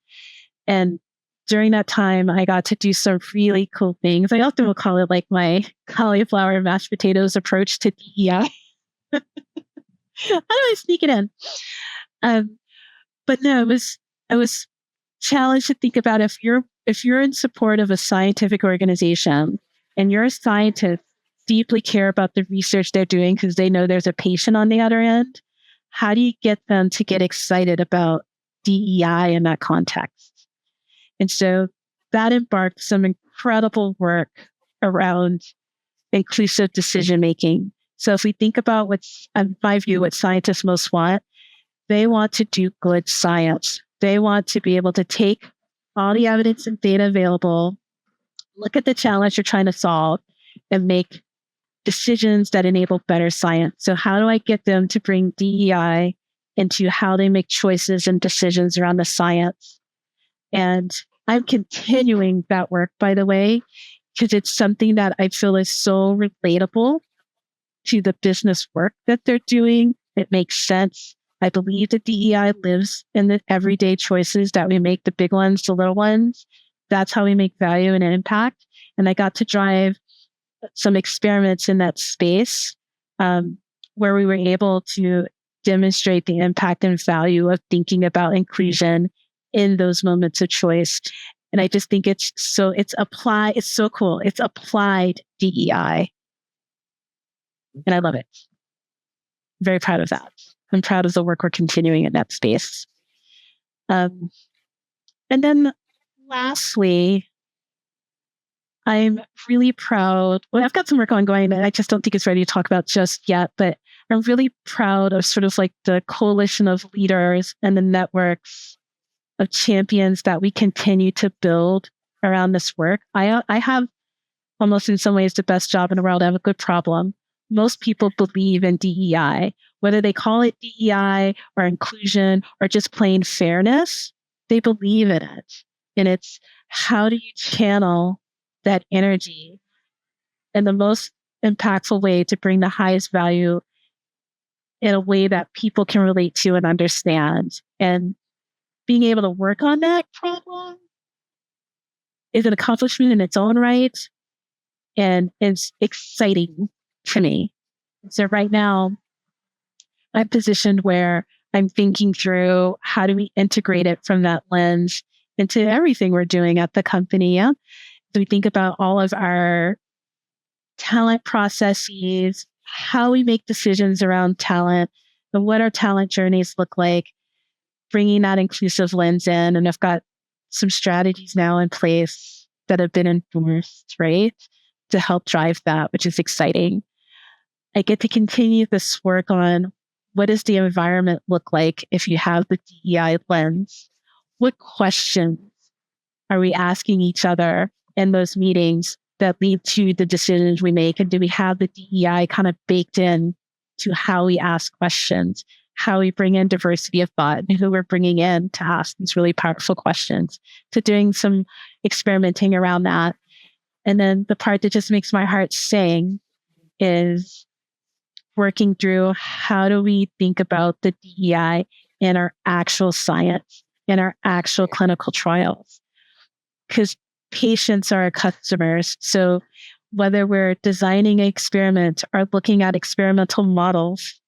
And during that time, I got to do some really cool things. I often will call it like my cauliflower and mashed potatoes approach to DEI. How do I sneak it in? But no, I was challenged to think about if you're in support of a scientific organization and your scientists deeply care about the research they're doing because they know there's a patient on the other end, how do you get them to get excited about DEI in that context? And so that embarked some incredible work around inclusive decision making. So if we think about what's, in my view, what scientists most want, they want to do good science. They want to be able to take all the evidence and data available, look at the challenge you're trying to solve, and make decisions that enable better science. So how do I get them to bring DEI into how they make choices and decisions around the science? And I'm continuing that work, by the way, because it's something that I feel is so relatable to the business work that they're doing. It makes sense. I believe that DEI lives in the everyday choices that we make, the big ones, the little ones. That's how we make value and impact. And I got to drive some experiments in that space where we were able to demonstrate the impact and value of thinking about inclusion in those moments of choice. And I just think it's so cool. It's applied DEI. And I love it. I'm very proud of that. I'm proud of the work we're continuing in that space. And then lastly, I'm really proud. Well, I've got some work ongoing that I just don't think it's ready to talk about just yet, but I'm really proud of sort of like the coalition of leaders and the networks of champions that we continue to build around this work. I have almost in some ways the best job in the world. I have a good problem. Most people believe in DEI, whether they call it DEI or inclusion or just plain fairness, they believe in it. And it's how do you channel that energy in the most impactful way to bring the highest value in a way that people can relate to and understand. And being able to work on that problem is an accomplishment in its own right. And it's exciting to me. So right now, I'm positioned where I'm thinking through how do we integrate it from that lens into everything we're doing at the company. Yeah? So we think about all of our talent processes, how we make decisions around talent, and what our talent journeys look like, bringing that inclusive lens in. And I've got some strategies now in place that have been enforced, right, to help drive that, which is exciting. I get to continue this work on what does the environment look like if you have the DEI lens? What questions are we asking each other in those meetings that lead to the decisions we make? And do we have the DEI kind of baked in to how we ask questions, how we bring in diversity of thought, and who we're bringing in to ask these really powerful questions, to doing some experimenting around that. And then the part that just makes my heart sing is working through how do we think about the DEI in our actual science, in our actual clinical trials. Because patients are our customers. So whether we're designing an experiment or looking at experimental models,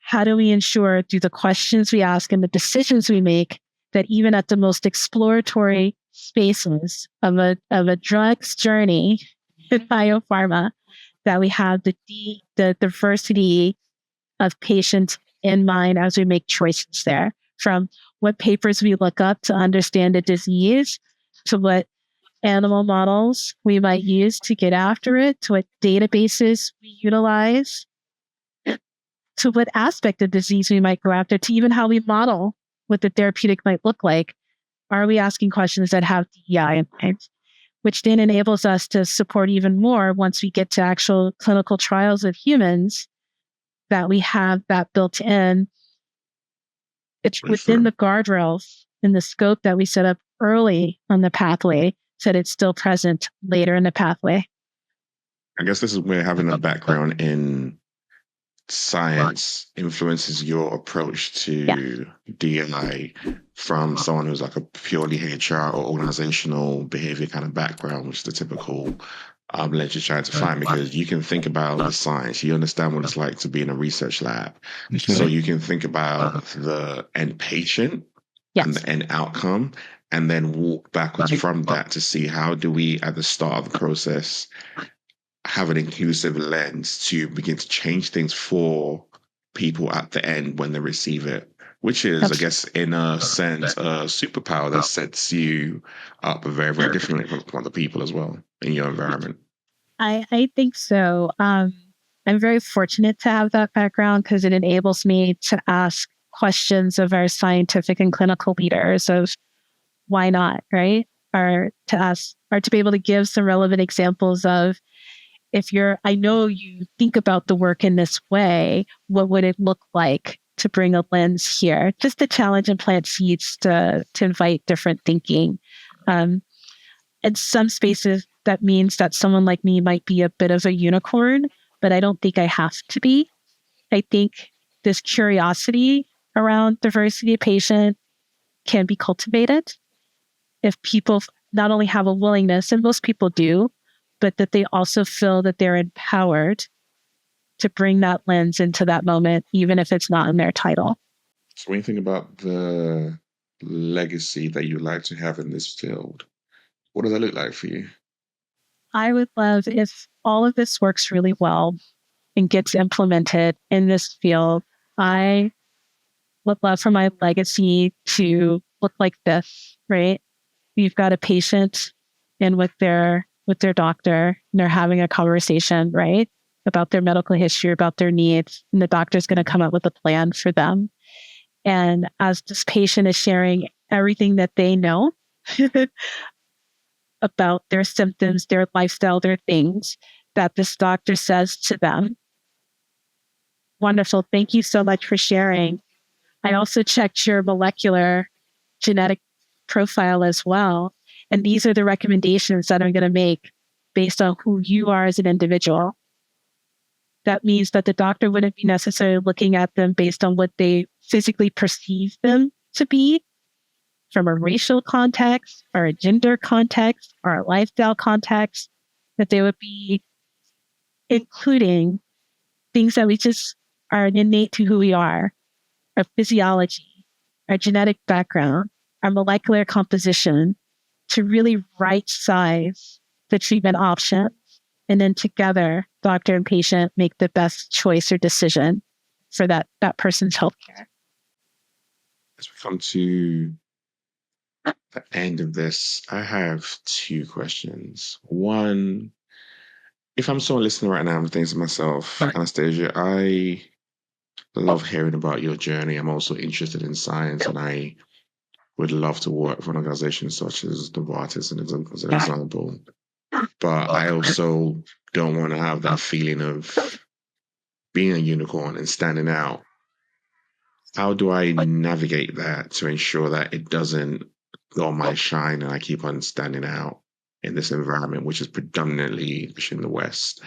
how do we ensure through the questions we ask and the decisions we make that even at the most exploratory spaces of a drug's journey in biopharma, that we have the diversity of patients in mind as we make choices there, from what papers we look up to understand a disease, to what animal models we might use to get after it, to what databases we utilize, to what aspect of disease we might go after, to even how we model what the therapeutic might look like. Are we asking questions that have DEI in mind? Which then enables us to support even more once we get to actual clinical trials of humans, that we have that built in it's within the guardrails in the scope that we set up early on the pathway, so that it's still present later in the pathway. I guess this is where having a background in science influences your approach to DI from someone who's like a purely HR or organizational behavior kind of background, which is the typical lens you're trying to find, because you can think about the science, you understand what it's like to be in a research lab. So you can think about the end patient and the end outcome, and then walk backwards from that to see how do we, at the start of the process, have an inclusive lens to begin to change things for people at the end when they receive it, which is, I guess, in a sense, a superpower that sets you up very, very differently from other people as well in your environment. I think so. I'm very fortunate to have that background because it enables me to ask questions of our scientific and clinical leaders of why not, right? Or to be able to give some relevant examples of, I know you think about the work in this way, what would it look like to bring a lens here? Just to challenge and plant seeds to invite different thinking. In some spaces, that means that someone like me might be a bit of a unicorn, but I don't think I have to be. I think this curiosity around diversity of patient can be cultivated if people not only have a willingness, and most people do, but that they also feel that they're empowered to bring that lens into that moment, even if it's not in their title. So when you think about the legacy that you like to have in this field, what does that look like for you? I would love if all of this works really well and gets implemented in this field. I would love for my legacy to look like this, right? You've got a patient and with their doctor, and they're having a conversation, right? About their medical history, about their needs. And the doctor's going to come up with a plan for them. And as this patient is sharing everything that they know about their symptoms, their lifestyle, their things, that this doctor says to them, wonderful, thank you so much for sharing. I also checked your molecular genetic profile as well. And these are the recommendations that I'm going to make based on who you are as an individual. That means that the doctor wouldn't be necessarily looking at them based on what they physically perceive them to be from a racial context or a gender context or a lifestyle context, that they would be including things that we just are innate to who we are, our physiology, our genetic background, our molecular composition, to really right size the treatment options. And then together, doctor and patient make the best choice or decision for that person's healthcare. As we come to the end of this, I have two questions. One, if I'm someone listening right now, I'm thinking to myself, Anastacia, I love hearing about your journey. I'm also interested in science, and I would love to work for an organization such as Novartis as an example. But I also don't want to have that feeling of being a unicorn and standing out. How do I navigate that to ensure that it doesn't go on my shine and I keep on standing out in this environment, which is predominantly in the West?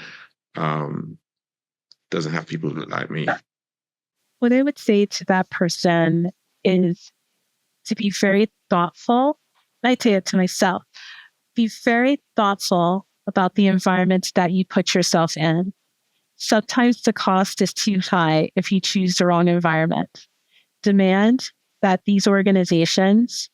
Doesn't have people who look like me. What I would say to that person is to be very thoughtful. I say it to myself. Be very thoughtful about the environment that you put yourself in. Sometimes the cost is too high if you choose the wrong environment. Demand that these organizations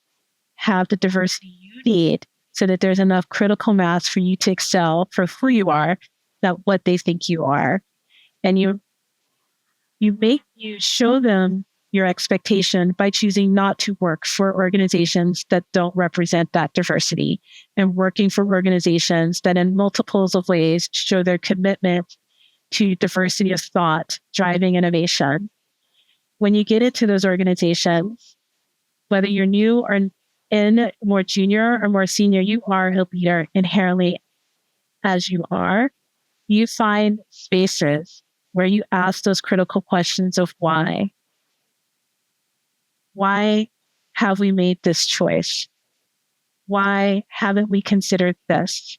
have the diversity you need so that there's enough critical mass for you to excel for who you are, not what they think you are. And you show them your expectation by choosing not to work for organizations that don't represent that diversity, and working for organizations that in multiples of ways show their commitment to diversity of thought, driving innovation. When you get into those organizations, whether you're new or in more junior or more senior, you are a leader inherently as you are. You find spaces where you ask those critical questions of why. Why have we made this choice? Why haven't we considered this?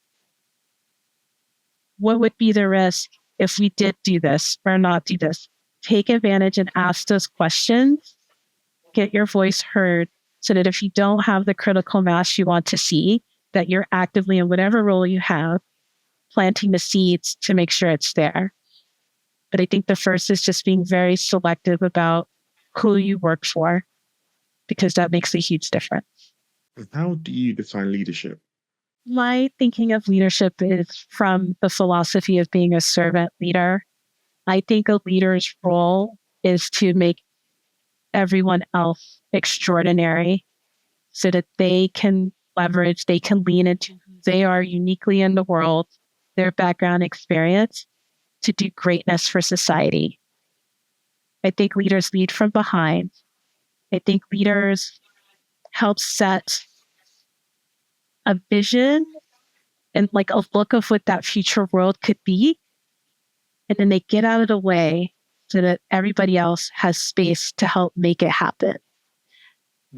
What would be the risk if we did do this or not do this? Take advantage and ask those questions. Get your voice heard so that if you don't have the critical mass you want to see, that you're actively in whatever role you have, planting the seeds to make sure it's there. But I think the first is just being very selective about who you work for, because that makes a huge difference. How do you define leadership? My thinking of leadership is from the philosophy of being a servant leader. I think a leader's role is to make everyone else extraordinary so that they can leverage, they can lean into who they are uniquely in the world, their background experience, to do greatness for society. I think leaders lead from behind. I think leaders help set a vision and like a look of what that future world could be. And then they get out of the way so that everybody else has space to help make it happen.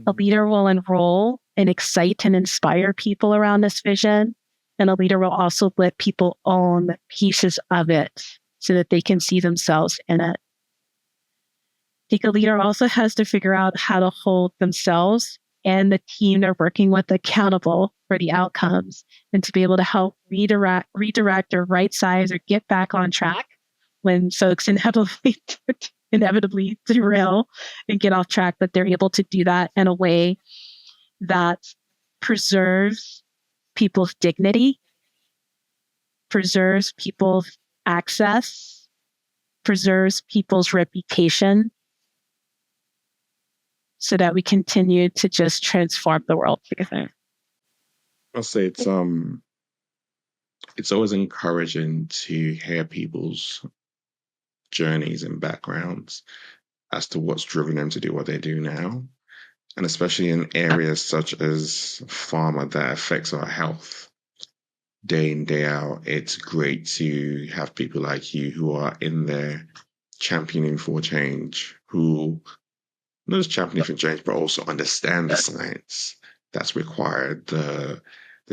A leader will enroll and excite and inspire people around this vision. And a leader will also let people own pieces of it so that they can see themselves in it. I think a leader also has to figure out how to hold themselves and the team they're working with accountable for the outcomes, and to be able to help redirect or right size or get back on track when folks inevitably derail and get off track, but they're able to do that in a way that preserves people's dignity, preserves people's access, preserves people's reputation, so that we continue to just transform the world together. I'll say it's always encouraging to hear people's journeys and backgrounds as to what's driven them to do what they do now. And especially in areas such as pharma that affects our health day in, day out, it's great to have people like you who are in there championing for change, who not just championing for change, but also understand the science that's required, the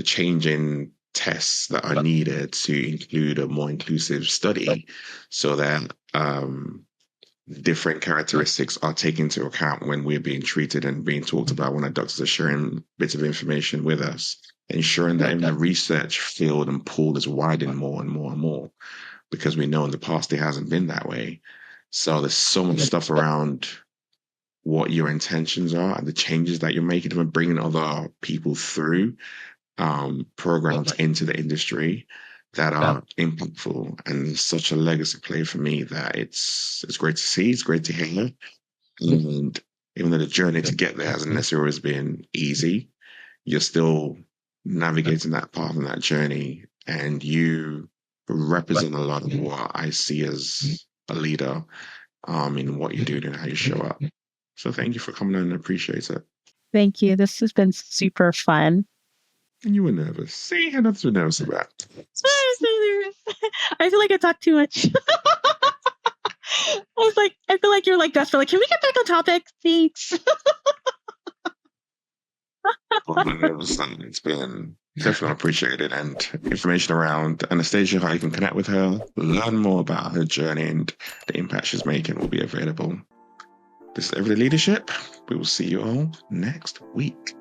changing tests that are needed to include a more inclusive study so that different characteristics are taken into account when we're being treated and being talked about, when our doctors are sharing bits of information with us, ensuring that even the research field and pool is widening more and more and more, because we know in the past it hasn't been that way. So there's so much stuff around what your intentions are and the changes that you're making and bringing other people through programs into the industry that are impactful, and such a legacy play for me that it's great to see, it's great to hear. And even though the journey to get there hasn't necessarily always been easy, you're still navigating that path and that journey, and you represent a lot of what I see as a leader in what you do and how you show up. So thank you for coming on, and appreciate it. Thank you. This has been super fun. And you were nervous. See, and that's what nervous about. I feel like I talked too much. I feel like you're like desperate. Like, can we get back on topic? Thanks. It's been definitely appreciated, and information around Anastacia, how you can connect with her, learn more about her journey and the impact she's making will be available. This is Everyday Leadership. We will see you all next week.